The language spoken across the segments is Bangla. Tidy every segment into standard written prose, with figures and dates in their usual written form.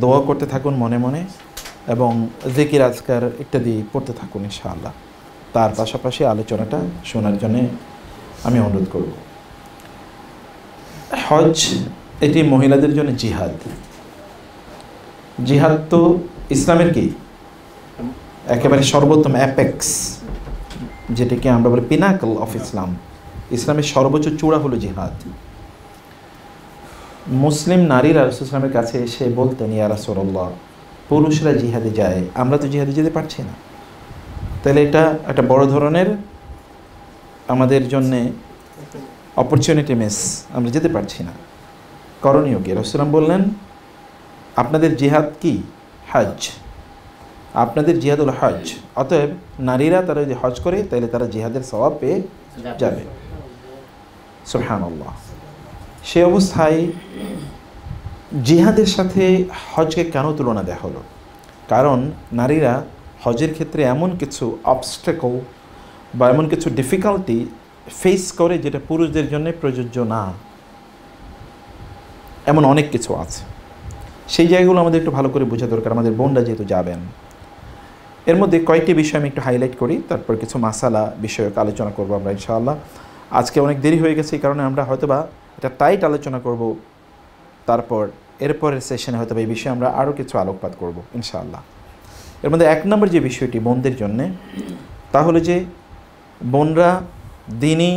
দোয়া করতে থাকুন মনে মনে এবং জিকির আজকার ইত্যাদি পড়তে থাকুন ইনশাআল্লাহ। তার পাশাপাশি আলোচনাটা শোনার জন্য আমি অনুরোধ করব। হজ এটি মহিলাদের জন্য জিহাদ। জিহাদ তো ইসলামের কি একেবারে সর্বোত্তম অ্যাপেক্স, যেটাকে আমরা বলি পিনাকল অফ ইসলাম। ইসলামের সর্বোচ্চ চূড়া হলো জিহাদ। মুসলিম নারীরা রাসূল ইসলামের কাছে এসে বলতেন, ইয়া রাসূলুল্লাহ, পুরুষরা জিহাদে যায়, আমরা তো জিহাদে যেতে পারছি না, তাহলে এটা একটা বড় ধরনের আমাদের জন্যে অপরচুনিটি মিস, আমরা যেতে পারছি না, করণীয় কি? রাসূল বললেন, আপনাদের জিহাদ কি? হজ। আপনাদের জিহাদ হলো হজ। অতএব নারীরা তারা যদি হজ করে তাহলে তারা জিহাদের সওয়াব পেয়ে যাবে। সুবহানাল্লাহ। সে অবস্থায় জিহাদের সাথে হজকে কেন তুলনা দেওয়া হলো? কারণ নারীরা হজের ক্ষেত্রে এমন কিছু অবস্ট্যাকল বা এমন কিছু ডিফিকাল্টি ফেস করে যেটা পুরুষদের জন্য প্রযোজ্য না। এমন অনেক কিছু আছে, সেই জায়গাগুলো আমাদের একটু ভালো করে বোঝা দরকার, আমাদের বোনরা যেহেতু যাবেন। এর মধ্যে কয়েকটি বিষয় আমি একটু হাইলাইট করি, তারপর কিছু মাসালা বিষয়ক আলোচনা করবো আমরা ইনশাআল্লাহ। আজকে অনেক দেরি হয়ে গেছে, এই কারণে আমরা হয়তোবা এটা টাইট আলোচনা করব, তারপর এরপরের সেশনে হয়তো এই বিষয়ে আমরা আরও কিছু আলোকপাত করব ইনশাআল্লাহ। এর মধ্যে এক নম্বর যে বিষয়টি বোনদের জন্যে, তা হলো যে বোনরা দ্বীনি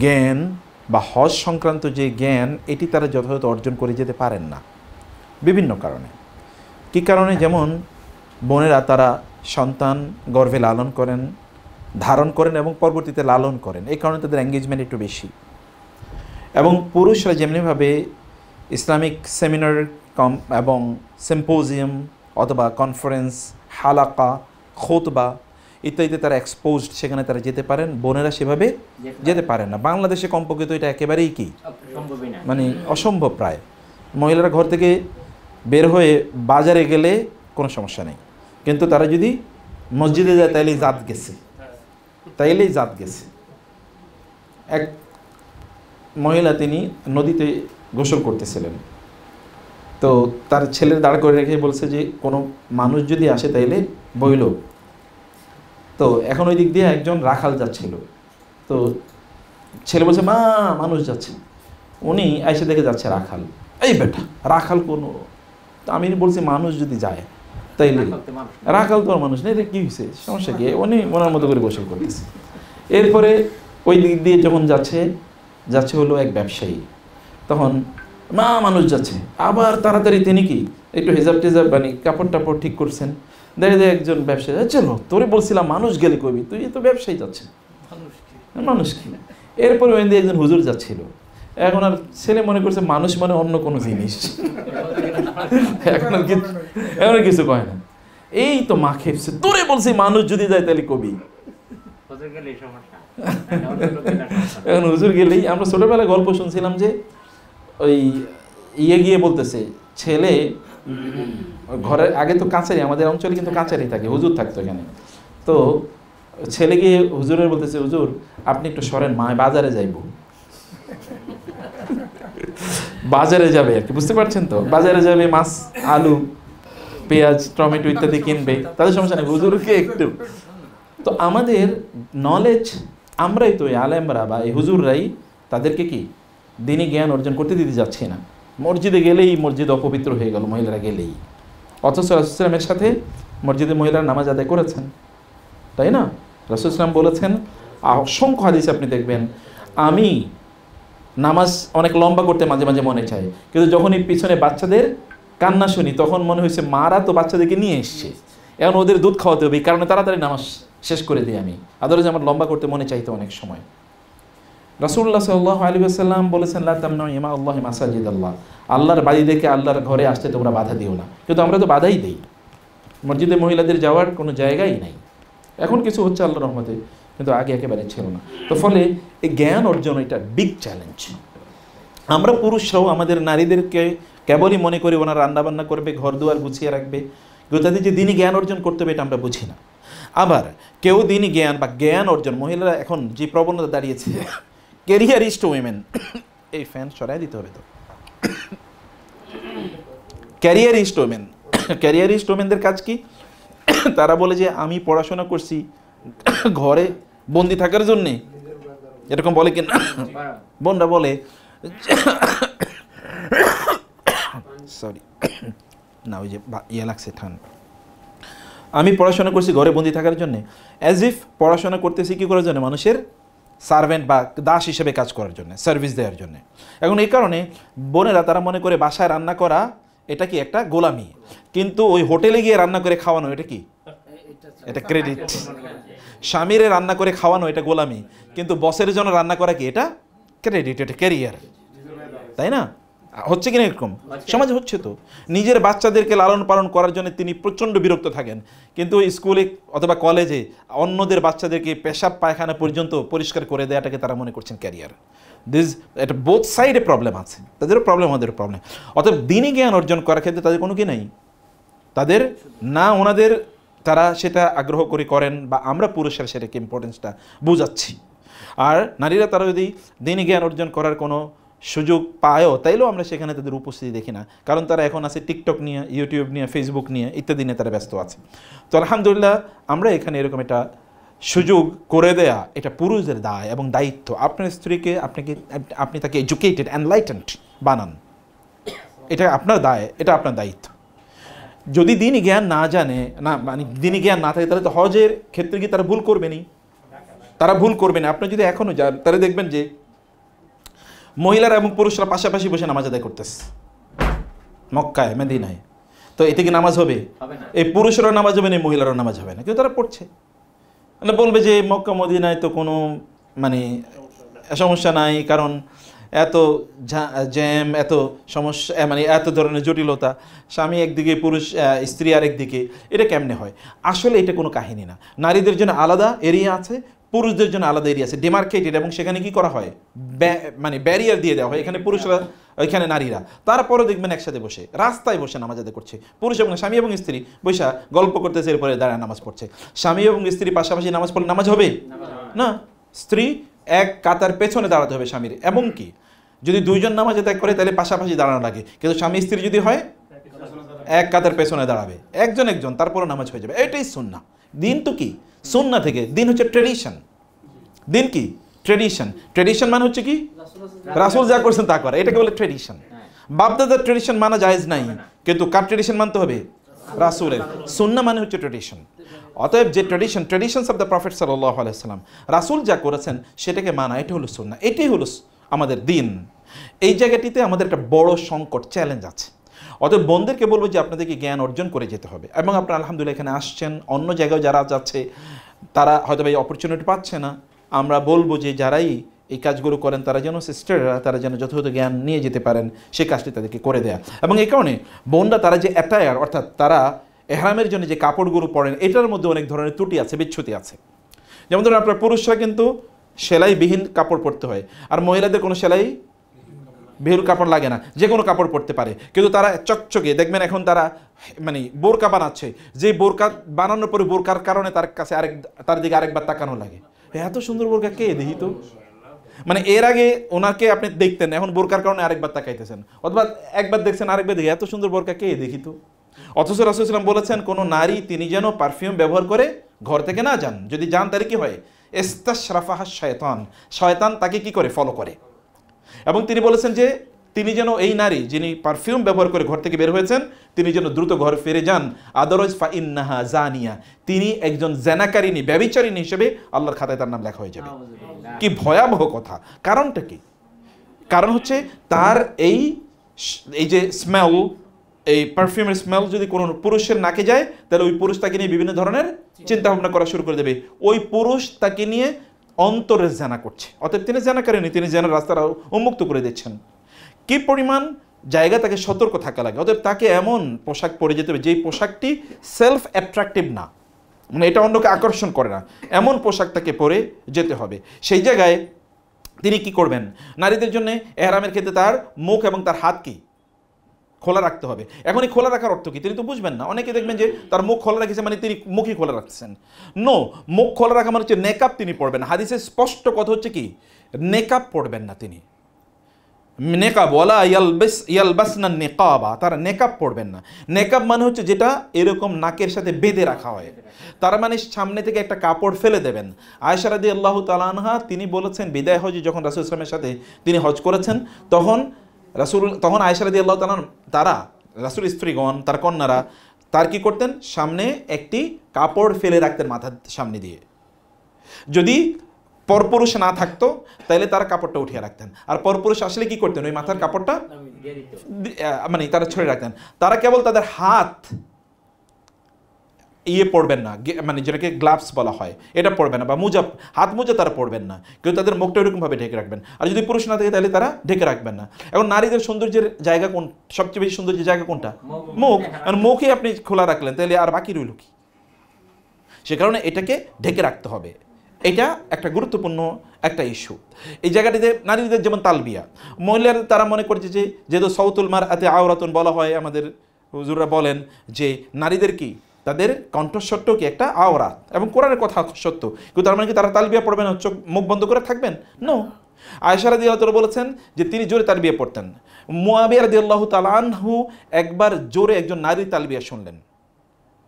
জ্ঞান বা হজ সংক্রান্ত যে জ্ঞান, এটি তারা যথাযথ অর্জন করে যেতে পারেন না বিভিন্ন কারণে। কী কারণে? যেমন বোনেরা তারা সন্তান গর্ভে লালন করেন, ধারণ করেন এবং পরবর্তীতে লালন করেন, এই কারণে তাদের এঙ্গেজমেন্ট একটু বেশি। এবং পুরুষরা যেমনিভাবে ইসলামিক সেমিনার এবং সিম্পোজিয়াম অথবা কনফারেন্স, হালাকা, খুতবা ইত্যাদিতে তারা এক্সপোজড, সেখানে তারা যেতে পারেন, বোনেরা সেভাবে যেতে পারেন না। বাংলাদেশে কমপক্ষে তো এটা একেবারেই কি মানে অসম্ভব প্রায়। মহিলারা ঘর থেকে বের হয়ে বাজারে গেলে কোনো সমস্যা নেই, কিন্তু তারা যদি মসজিদে যায় তাইলেই জাত গেছে। এক মহিলা, তিনি নদীতে গোসল করতেছিলেন, তো তার ছেলের দাঁড় করে রেখে বলছে যে কোনো মানুষ যদি আসে তাইলে বইল। তো এখন ওই দিক দিয়ে একজন রাখাল যাচ্ছিল, তো ছেলে বলছে, মা মানুষ যাচ্ছে। উনি এসে দেখে যাচ্ছে রাখাল। এই বেটা, রাখাল কোনো? তো আমি বলছি মানুষ যদি যায় তাইলে, রাখাল তো আর মানুষ নেই, কী হয়েছে, সমস্যা কি? উনি ওনার মতো করে গোসল করতেছে। এরপরে ওই দিক দিয়ে যখন যাচ্ছে হলো এক ব্যবসায়ী, তখন মা মানুষ যাচ্ছে, আবার তাড়াতাড়ি তিনি কি একটু হেজাব টেজাব মানে কাপড় টাপড় ঠিক করছেন, দেখে একজন ব্যবসায়ী, চলো তোরে বলছিলাম মানুষ গেলে কবি, তুই তো ব্যবসায়ী যাচ্ছে, মানুষ কি? এরপরে ওই দিয়ে একজন হুজুর যাচ্ছিল, এখন আর ছেলে মনে করছে মানুষ মানে অন্য কোনো জিনিস, এখন আর কিছু কয় না, এই তো মা খেপছে, তোরে বলছি মানুষ যদি যায় তাহলে কবি। এখন হুজুর গেলেই, আমরা ছোটবেলায় গল্প শুনছিলাম যে ওই গিয়ে বলতেছে, ছেলে ঘরের আগে তো কাছারি, আমাদের অঞ্চলে কিন্তু কাছারি থাকে, হুজুর থাকতো এখানে, তো ছেলে গিয়ে হুজুরের বলতেছে, হুজুর আপনি একটু সরেন, মা বাজারে যাইব। বাজারে যাবে আর কি, বুঝতে পারছেন তো, বাজারে যাবে, মাছ, আলু, পেঁয়াজ, টমেটো ইত্যাদি কিনবে, তাদের সমস্যা নেই, হুজুরকে একটু। তো আমাদের নলেজ, আমরাই তো আলেমরা বা এই হুজুররাই তাদেরকে কি দ্বীনি জ্ঞান অর্জন করতে দিতে যাচ্ছে না। মসজিদে গেলেই মসজিদ অপবিত্র হয়ে গেল মহিলারা গেলেই, অথচ রাসূল ইসলামের সাথে মসজিদে মহিলারা নামাজ আদায় করেছেন, তাই না? রাসূল ইসলাম বলেছেন, অসংখ্য হাদিস আপনি দেখবেন, আমি নামাজ অনেক লম্বা করতে মাঝে মাঝে মনে চায়, কিন্তু যখনই পিছনে বাচ্চাদের কান্না শুনি তখন মনে হয়েছে মারা তো বাচ্চাদেরকে নিয়ে এসছে, এখন ওদের দুধ খাওয়াতে হবে, এই কারণে তাড়াতাড়ি নামাজ শেষ করে দিই আমি, আদারওয়াইজ আমার লম্বা করতে মনে চাইতো অনেক সময়। রাসূলুল্লাহ সাল্লাল্লাহু আলাইহি ওয়াসাল্লাম বলেছেন, লা তামনাউ ইমা আল্লাহি মাসাজিদাল্লাহ, আল্লাহর বাড়িদেরকে আল্লাহর ঘরে আসতে তোমরা বাধা দিও না। কিন্তু আমরা তো বাধাই দিই, মসজিদে মহিলাদের যাওয়ার কোনো জায়গাই নাই। এখন কিছু হচ্ছে আল্লাহর রহমতে, কিন্তু আগে একেবারে ছিল না। তো ফলে এই জ্ঞান অর্জন এটা বিগ চ্যালেঞ্জ। আমরা পুরুষরাও আমাদের নারীদেরকে কেবলই মনে করি ওনারা রান্নাবান্না করবে, ঘর দুয়ার গুছিয়ে রাখবে, কিন্তু তাদের যে দ্বীনি জ্ঞান অর্জন করতে হবে এটা আমরা বুঝি না। আবার কেউ দ্বীনি জ্ঞান বা জ্ঞান অর্জন, মহিলারা এখন যে প্রবণতা দাঁড়িয়েছে, ক্যারিয়ারিস্ট উইমেন, এই ফ্যান সরাই দিতে হবে তো, ক্যারিয়ারিস্ট ওমেন, ক্যারিয়ারিস্ট ওমেনদের কাজ কি? তারা বলে যে আমি পড়াশোনা করছি ঘরে বন্দি থাকার জন্যে, এরকম বলে কিনা বোনরা বলে, সরি না ওই যে ইয়ে লাগছে ঠান্ডা, আমি পড়াশোনা করছি ঘরে বন্দি থাকার জন্যে, অ্যাজ ইফ পড়াশোনা করতেছি কী করার জন্য? মানুষের সার্ভেন্ট বা দাস হিসেবে কাজ করার জন্য, সার্ভিস দেওয়ার জন্য। এখন এই কারণে বোনেরা তারা মনে করে বাসায় রান্না করা এটা কি একটা গোলামি, কিন্তু ওই হোটেলে গিয়ে রান্না করে খাওয়ানো এটা কি? এটা ক্রেডিট। স্বামীরে রান্না করে খাওয়ানো এটা গোলামি, কিন্তু বসের জন্য রান্না করা কি? এটা ক্রেডিট, এটা ক্যারিয়ার, তাই না? হচ্ছে কিনা এরকম সমাজে? হচ্ছে তো। নিজের বাচ্চাদেরকে লালন পালন করার জন্য তিনি প্রচণ্ড বিরক্ত থাকেন, কিন্তু স্কুলে অথবা কলেজে অন্যদের বাচ্চাদেরকে পেশাব পায়খানা পর্যন্ত পরিষ্কার করে দেওয়াটাকে তারা মনে করছেন ক্যারিয়ার। এটা বোথ সাইডে প্রবলেম আছে, তাদেরও প্রবলেম আমাদেরও প্রবলেম। অতএব দিনই জ্ঞান অর্জন করার ক্ষেত্রে তাদের কোনো কি নাই, তাদের না ওনাদের তারা সেটা আগ্রহ করে করেন বা আমরা পুরুষেরা সেটাকে ইম্পর্টেন্সটা বুঝাচ্ছি। আর নারীরা তারা যদি দিনই জ্ঞান অর্জন করার কোনো সুযোগ পায়ও তাইলেও আমরা সেখানে তাদের উপস্থিতি দেখি না, কারণ তারা এখন আছে টিকটক নিয়ে, ইউটিউব নিয়ে, ফেসবুক নিয়ে ইত্যাদি নিয়ে তারা ব্যস্ত আছে। তো আলহামদুলিল্লাহ আমরা এখানে এরকম একটা সুযোগ করে দেয়া এটা পুরুষদের দায় এবং দায়িত্ব। আপনার স্ত্রীকে আপনি তাকে এডুকেটেড এনলাইটেন্ড বানান, এটা আপনার দায়, এটা আপনার দায়িত্ব। যদি দিনই জ্ঞান না জানে না, মানে দিনই জ্ঞান না থাকে, তাহলে তো হজের ক্ষেত্রে কি তারা ভুল করবেনই, তারা ভুল করবেন। আপনি যদি এখনও যান তাহলে দেখবেন যে মহিলারা এবং পুরুষরা পাশাপাশি বসে নামাজ আদায় করতেছে মক্কায়, মদিনায়। তো এতে কি নামাজ হবে? এই পুরুষরাও নামাজ হবে না, মহিলারাও নামাজ হবে না, কিন্তু তারা পড়ছে। মানে বলবে যে মক্কা মদিনায় তো কোনো মানে সমস্যা নাই, কারণ এত জ্যাম, এত সমস্যা, মানে এত ধরনের জটিলতা, স্বামী একদিকে পুরুষ স্ত্রী আরেকদিকে, এটা কেমনে হয়? আসলে এটা কোনো কাহিনী না। নারীদের জন্য আলাদা এরিয়া আছে, পুরুষদের জন্য আলাদা এরিয়া আছে, ডিমার্কেটেড, এবং সেখানে কি করা হয়? মানে ব্যারিয়ার দিয়ে দেওয়া হয়, এখানে পুরুষরা ওইখানে নারীরা। তারপরও দেখবেন একসাথে বসে রাস্তায় বসে নামাজ আদায় করছে, পুরুষ এবং স্বামী এবং স্ত্রী বৈশা গল্প করতেছে, এরপরে দাঁড়ায় নামাজ পড়ছে। স্বামী এবং স্ত্রী পাশাপাশি নামাজ পড়লে নামাজ হবে না, স্ত্রী এক কাতার পেছনে দাঁড়াতে হবে স্বামীর। এবং কি যদি দুইজন নামাজ আদায় করে তাহলে পাশাপাশি দাঁড়ানো লাগে, কিন্তু স্বামী স্ত্রী যদি হয় এক কাতার পেছনে দাঁড়াবে, একজন একজন, তারপরও নামাজ হয়ে যাবে। এটাই সুন্নাহ। দিন তো কি সুন্নাহ থেকে, দিন হচ্ছে ট্রেডিশন। দিন কি ট্রেডিশন, ট্রেডিশন মানে হচ্ছে কি রাসূল যা করছেন তা করা, এটাকে বলে ট্রেডিশন। বাপদাদার ট্রেডিশন মানা জায়েজ নাই, কিন্তু কার ট্রেডিশন মানতে হবে? রাসূলের। সুন্নাহ মানে হচ্ছে ট্রেডিশন। অতএব যে ট্রেডিশনস অফ দ্য প্রফেট সাল্লাল্লাহু আলাইহি ওয়াসাল্লাম, রাসূল যা করেছেন সেটাকে মানা, এটা হলো সুন্নাহ, এটাই হলো আমাদের দিন। এই জায়গাটিতে আমাদের একটা বড় সংকট, চ্যালেঞ্জ আছে। অতএব বোনদেরকে বলবো যে আপনাদেরকে জ্ঞান অর্জন করে যেতে হবে। এবং আপনারা আলহামদুলিল্লাহ এখানে আসছেন, অন্য জায়গায় যারা যাচ্ছে তারা হয়তো এই অপরচুনিটি পাচ্ছে না। আমরা বলবো যে যারাই এই কাজগুলো করেন তারা যেন সিস্টাররা তারা যেন যথাযথ জ্ঞান নিয়ে যেতে পারেন, সেই কাজটি তাদেরকে করে দেয়া। এবং এই কারণে বোনরা তারা যে অ্যাটায়ার, অর্থাৎ তারা এহরামের জন্য যে কাপড়গুলো পরেন, এটার মধ্যে অনেক ধরনের ত্রুটি আছে, বিচ্যুতি আছে। যেমন ধরুন আপনার পুরুষরা কিন্তু সেলাইবিহীন কাপড় পরতে হয়, আর মহিলাদের কোনো সেলাই বিহুর কাপড় লাগে না, যে কোনো কাপড় পরতে পারে, কিন্তু তারা চকচকে দেখবেন এখন তারা মানে বোরকা বানাচ্ছে, যে বোরকা বানানোর পরে বোরকার কারণে তার কাছে তার দিকে আরেকবার তাকানো লাগে, এত সুন্দর বোরকা কে দেখি তো। মানে এর আগে ওনাকে আপনি দেখতেন, এখন বোরকার কারণে আরেকবার তাকাইতেছেন, অথবা একবার দেখছেন আরেকবার দেখি এত সুন্দর বোরকা কে দেখি তো। অথচ রাসূল সাল্লাল্লাহু আলাইহি ওয়াসাল্লাম বলেছেন কোনো নারী তিনি যেন পারফিউম ব্যবহার করে ঘর থেকে না যান, যদি যান তাহলে কি হয়? ইস্তাশরাফাহা শায়তান, শয়তান তাকে কি করে? ফলো করে। এবং তিনি বলেছেন যে তিনি যেন, এই নারী যিনি পারফিউম ব্যবহার করে ঘর থেকে বের হয়েছেন, তিনি যেন দ্রুত ঘর ফিরে যান, আদারওয়াইজ ফা ইন্নাহা জানিয়া, তিনি একজন জেনাকারিনী, ব্যভিচারিণী হিসেবে আল্লাহর খাতায় তার নাম লেখা হয়ে যাবে। কি ভয়াবহ কথা! কারণটা কি? কারণ হচ্ছে তার এই যে স্মেল, এই পারফিউমের স্মেল যদি কোনো পুরুষের নাকে যায়, তাহলে ওই পুরুষ তাকে নিয়ে বিভিন্ন ধরনের চিন্তা ভাবনা করা শুরু করে দেবে। ওই পুরুষ তাকে নিয়ে অন্তরের জেনা করছে, অতএব তিনি জেনা করেনি, তিনি জেনার রাস্তাটা উন্মুক্ত করে দিচ্ছেন। কি পরিমাণ জায়গা তাকে সতর্ক থাকা লাগে। অতএব তাকে এমন পোশাক পরে যেতে হবে যেই পোশাকটি সেলফ অ্যাট্রাকটিভ না, মানে এটা অন্যকে আকর্ষণ করে না, এমন পোশাক তাকে পরে যেতে হবে। সেই জায়গায় তিনি কি করবেন? নারীদের জন্য এহরামের ক্ষেত্রে তার মুখ এবং তার হাত কি খোলা রাখতে হবে। এখন এই খোলা রাখার অর্থ কি তিনি তো বুঝবেন না। অনেকে দেখবেন যে তার মুখ খোলা রাখছে মানে তিনি মুখই খোলা রাখছেন। নো, মুখ খোলা রাখা মানে হচ্ছে নেকাব তিনি পড়বেন। হাদিসের স্পষ্ট কথা হচ্ছে কি নেকাব পড়বেন না তিনি। নেকাব ওয়ালা ইয়ালবাসনা নেকাবা, তারা নেকাব পড়বেন না। নেকাব মানে হচ্ছে যেটা এরকম নাকের সাথে বেঁধে রাখা হয়, তার মানে সামনে থেকে একটা কাপড় ফেলে দেবেন। আয়েশা রাদিয়াল্লাহু তাআলা আনহা তিনি বলেছেন বিদায় হজে যখন রাসূল সাল্লাল্লাহু আলাইহি ওয়াসাল্লামের সাথে তিনি হজ করেছেন, তখন আয়েশা রাদিয়াল্লাহু তাআলা তারা রাসূল স্ত্রীগণ তার কন্যারা তার কি করতেন, সামনে একটি কাপড় ফেলে রাখতেন মাথার সামনে দিয়ে। যদি পরপুরুষ না থাকতো তাহলে তারা কাপড়টা উঠিয়ে রাখতেন, আর পরপুরুষ আসলে কি করতেন, ওই মাথার কাপড়টা মানে তারা ছড়ে রাখতেন। তারা কেবল তাদের হাত পড়বেন না, মানে যেটাকে গ্লাভস বলা হয় এটা পড়বেন না, বা মোজা, হাত মোজা তারা পড়বেন না, কিন্তু তাদের মুখটা এরকমভাবে ঢেকে রাখবেন। আর যদি পুরুষ না থাকে তাহলে তারা ঢেকে রাখবেন না। এখন নারীদের সৌন্দর্যের জায়গা কোন, সবচেয়ে বেশি সৌন্দর্যের জায়গা কোনটা? মুখ। আর মুখে আপনি খোলা রাখলেন তাহলে আর বাকি রইল কি? সে কারণে এটাকে ঢেকে রাখতে হবে। এটা একটা গুরুত্বপূর্ণ একটা ইস্যু। এই জায়গাটিতে নারীদের যেমন তালবিয়া, মহিলারা তারা মনে করছে যে যেহেতু সৌতুল মারআতি আওরাতুন বলা হয়, আমাদের হুজুররা বলেন যে নারীদের কি তাদের কণ্ঠস্বরটাও কি একটা আওরাত, এবং কোরআনের কথা সত্য, কিন্তু তার মানে কি তারা তালবিয়া পড়বেন চোখ মুখ বন্ধ করে থাকবেন? নো। আয়েশা রাদিয়াল্লাহু তাআলা বলেছেন যে তিনি জোরে তালবিয়া পড়তেন। মুআবিয়া রাদিয়াল্লাহু তাআলা আনহু একবার জোরে একজন নারী তালবিয়া শুনলেন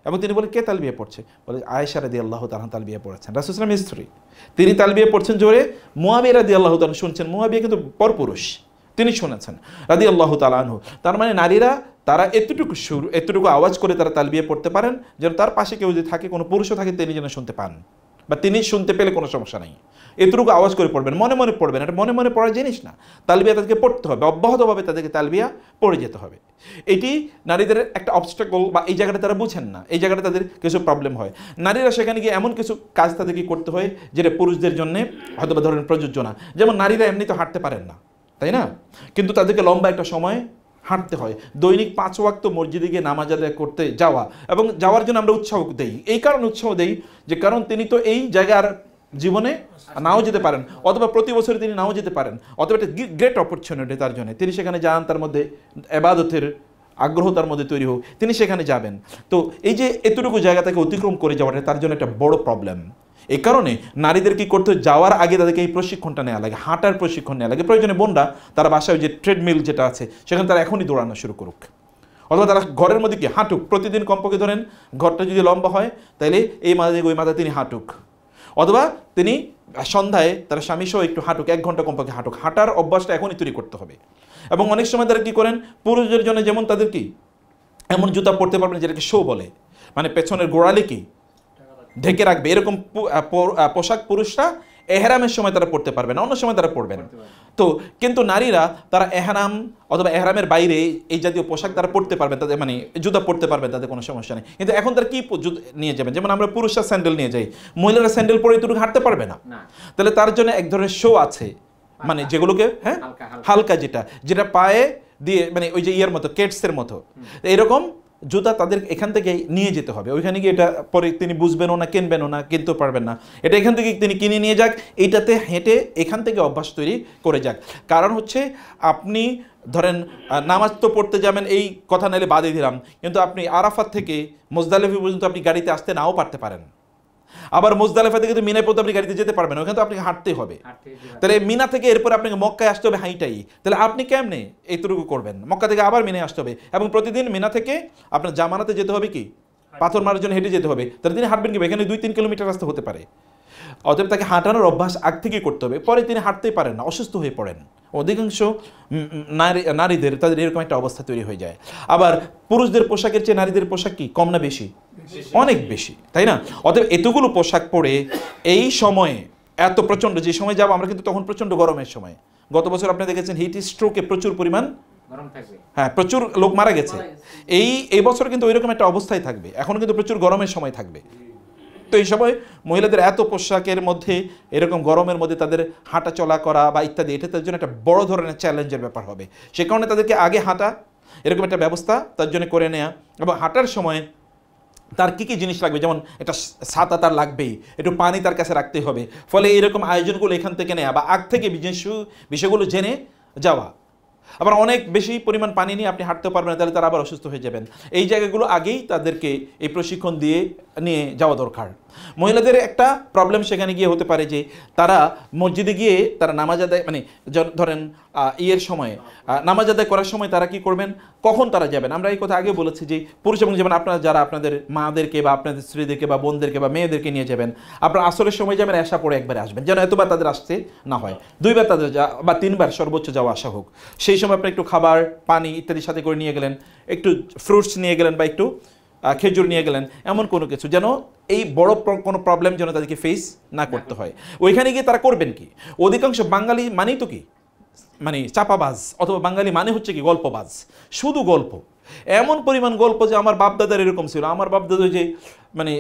এবং তিনি বলেন কে তালবিয়া পড়ছে? বলে আয়েশা রাদিয়াল্লাহু তাআলা তালবিয়া পড়েছেন, রাসূল সাল্লাল্লাহু আলাইহি ওয়াসাল্লামের স্ত্রী, তিনি তালবিয়া পড়ছেন জোরে। মুআবিয়া রাদিয়াল্লাহু তাআলা শুনছেন, মুআবিয়া কিন্তু পরপুরুষ, তিনি শুনেছেন রাদিয়াল্লাহু তাআলা আনহু। তার মানে নারীরা তারা এতটুকু আওয়াজ করে তারা তালবিয়া পড়তে পারেন যেন তার পাশে কেউ যদি থাকে, কোনো পুরুষও থাকে, তিনি যেন শুনতে পান, বা তিনি শুনতে পেলে কোনো সমস্যা নেই। এতটুকু আওয়াজ করে পড়বেন, মনে মনে পড়বেন, এটা মনে মনে পড়ার জিনিস না। তালবিয়া তাদেরকে পড়তে হবে, অব্যাহতভাবে তাদেরকে তালবিয়া পড়ে যেতে হবে। এটি নারীদের একটা অবস্ট্রাকল, বা এই জায়গাটা তারা বুঝেন না, এই জায়গাটা তাদের কিছু প্রবলেম হয়। নারীরা সেখানে গিয়ে এমন কিছু কাজ তাদেরকে করতে হয় যেটা পুরুষদের জন্য হয়তো বা ধরেন প্রযোজ্য না। যেমন নারীরা এমনি তো হাঁটতে পারেন না, তাই না? কিন্তু তাদেরকে লম্বা একটা সময় হাঁটতে হয়। দৈনিক 5 ওয়াক্ত মসজিদে গিয়ে নামাজ আদায় করতে যাওয়া, এবং যাওয়ার জন্য আমরা উৎসাহ দেই। এই কারণে উৎসাহ দেই যে কারণ তিনি তো এই জায়গার জীবনে নাও যেতে পারেন, অথবা প্রতি বছরে তিনি নাও যেতে পারেন, অথবা একটা গ্রেট অপরচুনিটি তার জন্য, তিনি সেখানে যান, তার মধ্যে ইবাদতের আগ্রহ তার মধ্যে তৈরি হোক, তিনি সেখানে যাবেন। তো এই যে এতটুকু জায়গা থেকে অতিক্রম করে যাওয়াটা তার জন্য একটা বড় প্রবলেম। এই কারণে নারীদের কি করতে হয়, যাওয়ার আগে তাদেরকে এই প্রশিক্ষণটা নেওয়া লাগে, হাঁটার প্রশিক্ষণ নেওয়া লাগে। প্রয়োজনে বোনরা তারা বাসায় যে ট্রেডমিল যেটা আছে সেখানে তারা এখনই দৌড়ানো শুরু করুক, অথবা তারা ঘরের মধ্যে কি হাঁটুক। প্রতিদিন কমপক্ষে ধরেন ঘরটা যদি লম্বা হয় তাহলে এই মাথা থেকে ওই মাথা তিনি হাঁটুক, অথবা তিনি সন্ধ্যায় তারা স্বামী সহ একটু হাঁটুক, 1 ঘন্টা কমপক্ষে হাঁটুক। হাঁটার অভ্যাসটা এখনই তৈরি করতে হবে। এবং অনেক সময় তারা কী করেন, পুরুষদের জন্য যেমন তাদের কি এমন জুতা পরতে পারবেন যেটাকে শো বলে, মানে পেছনের গোড়ালি কি ঢেকে রাখবে, এরকম পোশাক পুরুষরা এহরামের সময় তারা পড়তে পারবে না, অন্য সময় তারা পড়বেন। তো কিন্তু নারীরা তারা এহরাম অথবা এহরামের বাইরে এই জাতীয় পোশাক তারা পড়তে পারবেন, তাদের মানে জুতা পড়তে পারবেন, তাদের কোনো সমস্যা নেই। কিন্তু এখন তারা কি নিয়ে যাবেন? যেমন আমরা পুরুষরা স্যান্ডেল নিয়ে যাই, মহিলারা স্যান্ডেল পরে এতটুকু হাঁটতে পারবে না। তাহলে তার জন্য এক ধরনের শো আছে, মানে যেগুলোকে হালকা যেটা পায়ে দিয়ে, মানে ওই যে ইয়ার মতো কেটসের মতো এরকম জুতা তাদের এখান থেকে নিয়ে যেতে হবে। ওইখানে গিয়ে এটা পরে তিনি বুঝবেনও না, কিনবেনও না, কিনতেও পারবেন না। এটা এখান থেকে তিনি কিনে নিয়ে যাক, এইটাতে হেঁটে এখান থেকে অভ্যাস তৈরি করে যাক। কারণ হচ্ছে আপনি ধরেন নামাজ তো পড়তে যাবেন, এই কথা নাইলে বাদে দিলাম, কিন্তু আপনি আরাফাত থেকে মুজদালিফা পর্যন্ত আপনি গাড়িতে আসতে নাও পারতে পারেন। আবার মুজদালিফা থেকে তো মিনায় পর্যন্ত আপনি গাড়িতে যেতে পারবেন, ওখানে তো আপনাকে হাঁটতেই হবে। তাহলে মিনা থেকে এরপর আপনাকে মক্কায় আসতে হবে হাইটাই, তাহলে আপনি কেমনে এইটুকু করবেন? মক্কা থেকে আবার মিনায় আসতে হবে, এবং প্রতিদিন মিনা থেকে আপনার জামানাতে যেতে হবে কি পাথর মারার জন্য হেঁটে যেতে হবে। তাহলে তিনি হাঁটবেন কি? এখানে 2-3 কিলোমিটার রাস্তা হতে পারে। অতএব তাকে হাঁটানোর অভ্যাস আগ থেকেই করতে হবে, পরে তিনি হাঁটতেই পারেন না, অসুস্থ হয়ে পড়েন। অধিকাংশ নারীদের তাদের এরকম একটা অবস্থা তৈরি হয়ে যায়। আবার পুরুষদের পোশাকের চেয়ে নারীদের পোশাক কি কম না বেশি? অনেক বেশি, তাই না? অতএব এতগুলো পোশাক পরে এই সময়ে এত প্রচণ্ড, যে সময় যাবো আমরা কিন্তু তখন প্রচণ্ড গরমের সময়। গত বছর আপনি দেখেছেন হিট স্ট্রোকে প্রচুর পরিমাণ, হ্যাঁ প্রচুর লোক মারা গেছে। এই বছর কিন্তু ওইরকম একটা অবস্থায় থাকবে, এখন কিন্তু প্রচুর গরমের সময় থাকবে। তো এই সময় মহিলাদের এত পোশাকের মধ্যে এরকম গরমের মধ্যে তাদের হাঁটা চলা করা বা ইত্যাদি, এটা তাদের জন্য একটা বড় ধরনের চ্যালেঞ্জের ব্যাপার হবে। সে কারণে তাদেরকে আগে হাঁটা এরকম একটা ব্যবস্থা তার জন্য করে নেওয়া, এবং হাঁটার সময় তার কী কী জিনিস লাগবে, যেমন একটা ছাতা তার লাগবেই, একটু পানি তার কাছে রাখতে হবে। ফলে এরকম আয়োজনগুলো এখান থেকে নেওয়া বা আগ থেকে বিষয়গুলো জেনে যাওয়া। আবার অনেক বেশি পরিমাণ পানি নিয়ে আপনি হাঁটতে পারবেন না, তাহলে তারা আবার অসুস্থ হয়ে যাবেন। এই জায়গাগুলো আগেই তাদেরকে এই প্রশিক্ষণ নিয়ে যাওয়া দরকার। মহিলাদের একটা প্রবলেম সেখানে গিয়ে হতে পারে যে তারা মসজিদে গিয়ে তারা নামাজ আদায়, মানে ধরেন ইয়ের সময় নামাজ আদায় করার সময় তারা কি করবেন, কখন তারা যাবেন। আমরা এই কথা আগে বলেছি যে পুরুষ এবং যেমন আপনারা যারা আপনাদের মাদেরকে বা আপনাদের স্ত্রীদেরকে বা বোনদেরকে বা মেয়েদেরকে নিয়ে যাবেন, আপনারা আসরের সময় যাবেন, এসা পরে একবারে আসবেন, যেন এতবার তাদের আসতে না হয়, 2 বার তাদের বা 3 বার সর্বোচ্চ যাওয়া আসা হোক। সেই সময় আপনি একটু খাবার পানি ইত্যাদির সাথে করে নিয়ে গেলেন, একটু ফ্রুটস নিয়ে গেলেন বা একটু খেজুর নিয়ে গেলেন, এমন কোনো কিছু যেন এই বড় কোনো প্রবলেম যেন তাদেরকে ফেস না করতে হয়। ওইখানে গিয়ে তারা করবেন কি, অধিকাংশ বাঙালি মানেই তো কি মানে চাপাবাজ, অথবা বাঙালি মানে হচ্ছে কি গল্পবাজ, শুধু গল্প, এমন পরিমাণ গল্প যে আমার বাপদাদার এরকম ছিল। আমার বাপদাদা যে মানে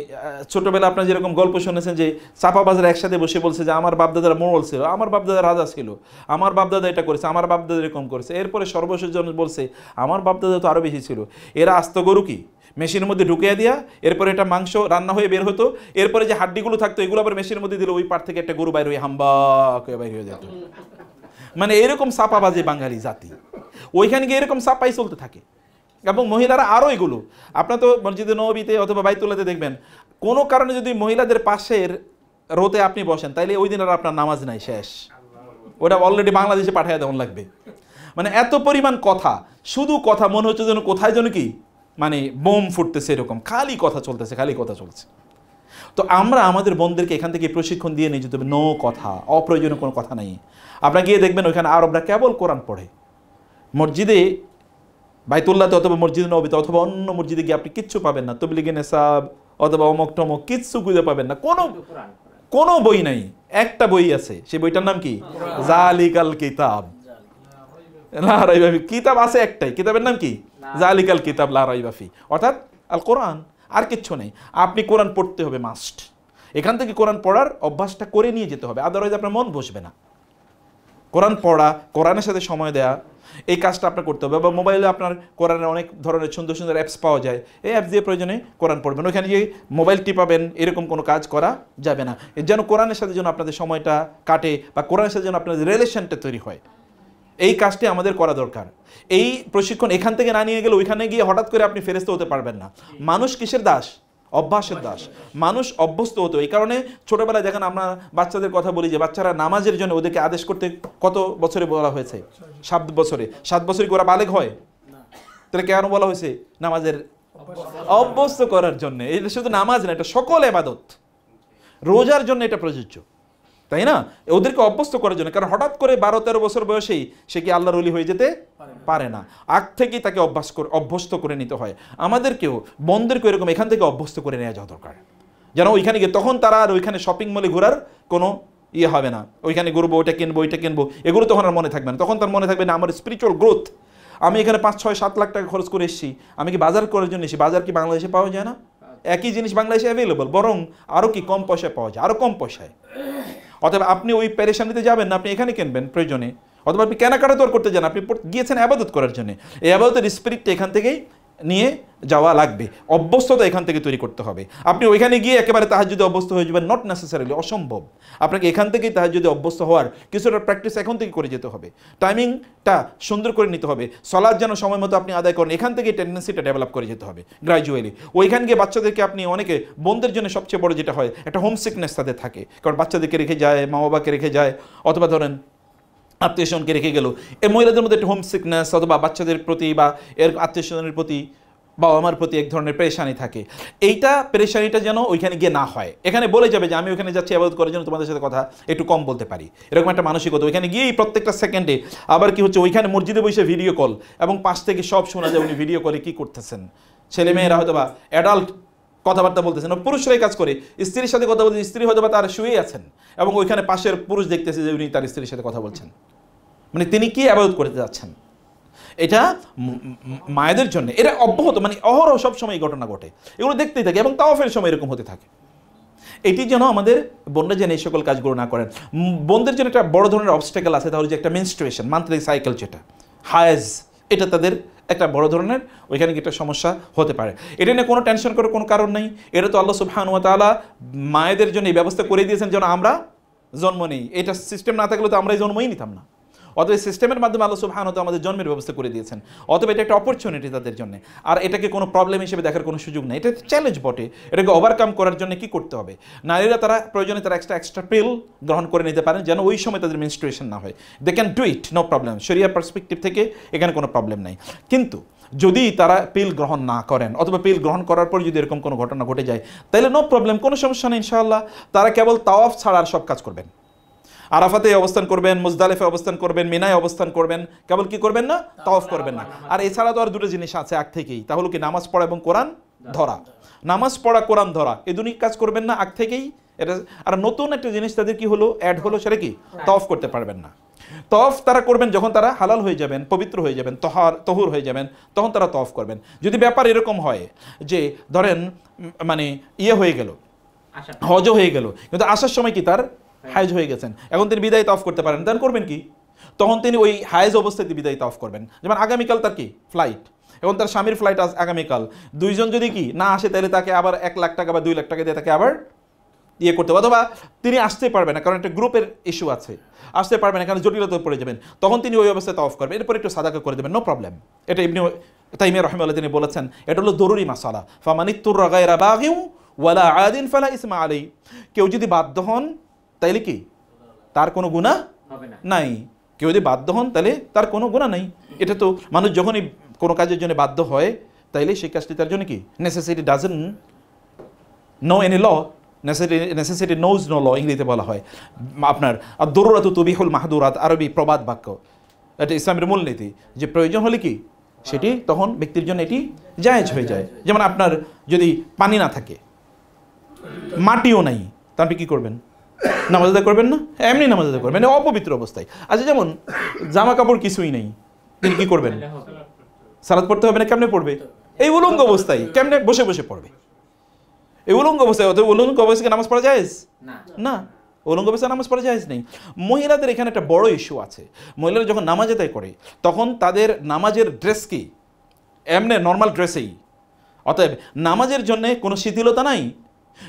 ছোটবেলা আপনার যেরকম গল্প শুনেছেন যে চাপাবাজরা একসাথে বসে বলছে যে আমার বাপদাদারা মোড়ল ছিল, আমার বাপদাদা রাজা ছিল, আমার বাপদাদা এটা করেছে, আমার বাপদাদা এরকম করেছে। এরপরে সর্বশেষ জন বলছে আমার বাপদাদা তো আরও বেশি ছিল। এরা আস্ত গরু কি মেশিনের মধ্যে ঢুকিয়ে দিয়া, এরপরে এটা মাংস রান্না হয়ে বের হতো, এরপরে যে হাড্ডিগুলো থাকতো এগুলো আবার মেশিনের মধ্যে দিল, ওই পার থেকে একটা গরু বাইর হয়ে হাম্বা বাইর হয়ে যেত। মানে এরকম চাপাবাজি বাঙালি জাতি, ওইখানে গিয়ে এরকম চাপাই চলতে থাকে। এবং মহিলারা আরও এগুলো, আপনার তো মসজিদে নববীতে অথবা বাইতুল্লাহতে দেখবেন, কোনো কারণে যদি মহিলাদের পাশের রোতে আপনি বসেন, তাইলে ওই দিন আর আপনার নামাজ নাই, শেষ, ওটা অলরেডি বাংলাদেশে পাঠিয়ে দেওয়ান লাগবে। মানে এত পরিমাণ কথা, শুধু কথা, মনে হচ্ছে যেন কোথায় যেন কি মানে বোম ফুটতেছে, এরকম খালি কথা চলতেছে, খালি কথা চলছে। তো আমরা আমাদের বোনদেরকে এখান থেকে প্রশিক্ষণ দিয়ে নিয়ে যেতে হবে, নো কথা, অপ্রয়োজনীয় কোনো কথা নাই। আপনারা গিয়ে দেখবেন ওইখানে আরবরা কেবল কোরআন পড়ে, মসজিদে বাইতুল্লাহতে অথবা মসজিদে নববীতে অথবা অন্য মসজিদে গিয়ে আপনি কিচ্ছু পাবেন না, তবলিগে নেসাব অথবা অমক টমক কিচ্ছু খুঁজে পাবেন না, কোনো বই নাই। একটা বই আছে, সেই বইটার নাম কি, জালিকাল কিতাব লা রাইবা ফি। কিতাব আছে একটাই, কিতাবের নাম কি, জালিকাল কিতাব লা রাইবা ফি, অর্থাৎ আল কোরআন, আর কিচ্ছু নেই। আপনি কোরআন পড়তে হবে মাস্ট, এখান থেকে কোরআন পড়ার অভ্যাসটা করে নিয়ে যেতে হবে, আদারওয়াইজ আপনার মন বসবে না। কোরআন পড়া, কোরআনের সাথে সময় দেয়া, এই কাজটা আপনার করতে হবে। বা মোবাইলে আপনার কোরআনের অনেক ধরনের সুন্দর সুন্দর অ্যাপস পাওয়া যায়, এই অ্যাপস দিয়ে প্রয়োজনে কোরআন পড়বেন। ওইখানে গিয়ে মোবাইল টিপাবেন এরকম কোনো কাজ করা যাবে না। যেন কোরআনের সাথে যেন আপনাদের সময়টা কাটে বা কোরআনের সাথে যেন আপনাদের রিলেশনটা তৈরি হয়, এই কাজটি আমাদের করা দরকার। এই প্রশিক্ষণ এখান থেকে না নিয়ে গেলে ওইখানে গিয়ে হঠাৎ করে আপনি ফেরেশতা হতে পারবেন না। মানুষ কিসের দাস, অভ্যাসের দাস। মানুষ অভ্যস্ত হতো, এই কারণে ছোটবেলায় দেখেন আমরা বাচ্চাদের কথা বলি যে বাচ্চারা নামাজের জন্য ওদেরকে আদেশ করতে কত বছরে বলা হয়েছে, 7 বছরে। 7 বছরে কি ওরা বালেগ হয়? তাহলে কেন বলা হয়েছে? নামাজের অভ্যস্ত করার জন্য। এটা শুধু নামাজ না, এটা সকল ইবাদত, রোজার জন্য এটা প্রযোজ্য, তাই না? ওদেরকে অভ্যস্ত করার জন্য। কারণ হঠাৎ করে 12-13 বছর বয়সেই সে কি আল্লাহর ওলি হয়ে যেতে পারে না, আগ থেকেই তাকে অভ্যস্ত করে নিতে হয়। আমাদেরকেও বোনদেরকে এরকম এখান থেকে অভ্যস্ত করে নেওয়া যাওয়া দরকার, যেন ওইখানে গিয়ে তখন তারা আর ওইখানে শপিং মলে ঘোরার কোনো ইয়ে হবে না। ওইখানে ঘুরবো, ওইটা কিনবো, ওইটা কিনবো, এগুলো তখন আর মনে থাকবে না। তখন তার মনে থাকবে না আমার স্পিরিচুয়াল গ্রোথ, আমি এখানে 5-6-7 লাখ টাকা খরচ করে এসেছি, আমি কি বাজার করার জন্য এসেছি? বাজার কি বাংলাদেশে পাওয়া যায় না? একই জিনিস বাংলাদেশে অ্যাভেলেবল, বরং আরও কি কম পয়সায় পাওয়া যায়, আরও কম পয়সায়। অথবা আপনি ওই পেরেশানিতে যাবেন না, আপনি এখানে কিনবেন প্রয়োজনে। অথবা আপনি কেনাকাটা তোর করতে যান, আপনি গিয়েছেন আবাদত করার জন্য। এই আবাদতের স্পিরিটটা এখান থেকেই নিয়ে যাওয়া লাগবে, অভ্যস্ততা এখান থেকে তৈরি করতে হবে। আপনি ওইখানে গিয়ে একেবারে তাহাজ্জুদে অভ্যস্ত হয়ে যাবেন, নট নেসেসারিলি, অসম্ভব। আপনাকে এখান থেকেই তাহাজ্জুদে অভ্যস্ত হওয়ার কিছুটা প্র্যাকটিস এখন থেকে করে যেতে হবে। টাইমিংটা সুন্দর করে নিতে হবে, সালাত যেন সময় মতো আপনি আদায় করেন, এখান থেকে টেন্ডেন্সিটা ডেভেলপ করে যেতে হবে গ্র্যাজুয়ালি। ওইখান গিয়ে বাচ্চাদেরকে আপনি অনেকে, বোনদের জন্য সবচেয়ে বড় যেটা হয়, একটা হোম সিকনেস তাদের থাকে, কারণ বাচ্চাদেরকে রেখে যায়, মা বাবাকে রেখে যায়, অথবা ধরেন আত্মীয় স্বজনকে রেখে গেল। এই মহিলাদের মধ্যে একটা হোম সিকনেস অথবা বাচ্চাদের প্রতি বা এর আত্মীয় স্বজনের প্রতি বাবা মার প্রতি এক ধরনের পেরেশানি থাকে। এইটা পেরেশানিটা যেন ওইখানে গিয়ে না হয়। এখানে বলে যাবে যে আমি ওইখানে যাচ্ছি ইবাদত করার জন্য, তোমাদের সাথে কথা একটু কম বলতে পারি, এরকম একটা মানসিকতা। ওইখানে গিয়েই প্রত্যেকটা সেকেন্ডে আবার কি হচ্ছে, ওইখানে মসজিদে বসে ভিডিও কল, এবং পাশ থেকে সব শোনা যায় উনি ভিডিও কলে কী করতেছেন। ছেলেমেয়েরা হয়তো বা অ্যাডাল্ট কথাবার্তা বলতেছেন, পুরুষরাই কাজ করে, স্ত্রীর সাথে কথা বলতে, স্ত্রী হয়তো বা তার শুয়েই আছেন এবং ওইখানে পাশের পুরুষ দেখতেছে যে উনি তার স্ত্রীর সাথে কথা বলছেন। মানে তিনি কি ইবাদত করতে যাচ্ছেন? এটা মায়েদের জন্য এটা অব্যাহত, মানে অহরহ সবসময় এই ঘটনা ঘটে, এগুলো দেখতেই থাকে এবং তাওয়াফের সময় এরকম হতে থাকে। এটি যেন আমাদের বোনরা যেন এই সকল কাজগুলো না করেন। বোনদের জন্য একটা বড় ধরনের অবস্টেকেল আছে, তাহলে যে একটা মেনস্ট্রুয়েশন, মান্থলি সাইকেল যেটা হায়েজ, এটা তাদের একটা বড় ধরনের ওইখানে একটা সমস্যা হতে পারে। এটা নিয়ে কোনো টেনশন করার কোনো কারণ নেই। এটা তো আল্লাহ সুবহানাহু ওয়া তাআলা মায়েদের জন্য এই ব্যবস্থা করে দিয়েছেন যেন আমরা জন্ম নেই। এটা সিস্টেম না থাকলে তো আমরাই জন্মই নিতাম না। অতএব সিস্টেমের মাধ্যমে আল্লাহ সুবহানাহু ওয়া তাআলা আমাদের জন্মের ব্যবস্থা করে দিয়েছেন, অতএব এটা একটা অপরচুনিটি তাদের জন্য। আর এটাকে কোনো প্রবলেম হিসেবে দেখার কোনো সুযোগ নেই, এটা চ্যালেঞ্জ বটে। এটাকে ওভারকাম করার জন্য কি করতে হবে, নারীরা তারা প্রয়োজনে তারা এক্সট্রা পিল গ্রহণ করে নিতে পারেন যেন ওই সময় তাদের মেনস্ট্রুয়েশন না হয়। They can do it, no problem. শরিয়া পার্সপেক্টিভ থেকে এখানে কোনো প্রবলেম নাই। কিন্তু যদি তারা পিল গ্রহণ না করেন অথবা পিল গ্রহণ করার পর যদি এরকম কোনো ঘটনা ঘটে যায়, তাহলে নো প্রবলেম, কোনো সমস্যা নেই ইনশাআল্লাহ। তারা কেবল তাওয়াফ ছাড়া আর সব কাজ করবেন। আরাফাতে অবস্থান করবেন, মুজদালিফায় অবস্থান করবেন, মিনায় অবস্থান করবেন, কেবল কি করবেন না, তাওয়াফ করবেন না। আর এছাড়া তো আর দুটো জিনিস আছে আগ থেকেই, তাহলে কি নামাজ পড়া এবং কোরআন ধরা। নামাজ পড়া, কোরআন ধরা, এই দুই কাজ করবেন না আগ থেকেই। এটা আর নতুন একটা জিনিস তাদের কি হলো, অ্যাড হলো, সেটা কি, তাওয়াফ করতে পারবেন না। তওয়াফ তারা করবেন যখন তারা হালাল হয়ে যাবেন, পবিত্র হয়ে যাবেন, তহুর হয়ে যাবেন, তখন তারা তওয়াফ করবেন। যদি ব্যাপার এরকম হয় যে ধরেন মানে ইয়ে হয়ে গেল, হজও হয়ে গেল, কিন্তু আসার সময় কি তার হায়েজ হয়ে গেছেন, এখন তিনি বিদায় তওয়াফ করতে পারেন, তখন করবেন কি, তখন তিনি ওই হায়েজ অবস্থায় বিদায় তওয়াফ করবেন। যেমন আগামীকাল তার কি ফ্লাইট, এখন তার স্বামীর ফ্লাইট আগামীকাল, দুইজন যদি কি না আসে তাহলে তাকে আবার 1 লাখ টাকা বা 2 লাখ টাকা দিয়ে তাকে আবার ইয়ে করতে হবে, অথবা তিনি আসতে পারবেন না কারণ একটা গ্রুপের ইস্যু আছে, আসতে পারবেন না কারণ জটিলতা পড়ে যাবেন, তখন তিনি ওই অবস্থায় তওয়াফ করবেন, এরপর একটু সাদাকা করে দেবেন, নো প্রবলেম। এটা ইবনে তাইমিয়া রাহিমাহুল্লাহ তিনি বলেছেন এটা হলো জরুরি মাসালা, ফামানিত্তুররা গায়রা বাগিউ ওয়ালা আদিন ফালা ইসমা আলাইহি। কেউ যদি বাধ্য হন তাইলে কি তার কোনো গুনাহ হবে না, নাই। কেউ যদি বাধ্য হন তাহলে তার কোনো গুনাহ নাই। এটা তো মানুষ যখনই কোনো কাজের জন্য বাধ্য হয় তাইলে সেই কাজটি তার জন্য কি, necessity doesn't know any law, necessity knows no law ইংরেজিতে বলা হয়। আপনার দরুরাতু তুবিহুল মাহদুরাত, আরবি প্রবাদ বাক্য, এটা ইসলামের মূলনীতি, যে প্রয়োজন হলে কি সেটি তখন ব্যক্তির জন্য এটি জায়েজ হয়ে যায়। যেমন আপনার যদি পানি না থাকে, মাটিও নাই, তা আপনি কী করবেন, নামাজ আদায় করবেন না, এমনি নামাজ আদায় করবেন অপবিত্র অবস্থায়। আচ্ছা যেমন জামা কাপড় কিছুই নেই, তিনি কী করবেন, সালাত পড়তে হবে না, কেমনে পড়বে, এই উলঙ্গ অবস্থায় কেমনে বসে বসে পড়বে, এই উলঙ্গ অবস্থায়, অত উলঙ্গ অবস্থায় নামাজ পড়া জায়েজ না, উলঙ্গ অবস্থায় নামাজ পড়া জায়েজ নেই। মহিলাদের এখানে একটা বড় ইস্যু আছে, মহিলারা যখন নামাজ আদায় করে তখন তাদের নামাজের ড্রেস কি এমনি নর্মাল ড্রেসেই, অতএব নামাজের জন্য কোনো শিথিলতা নাই।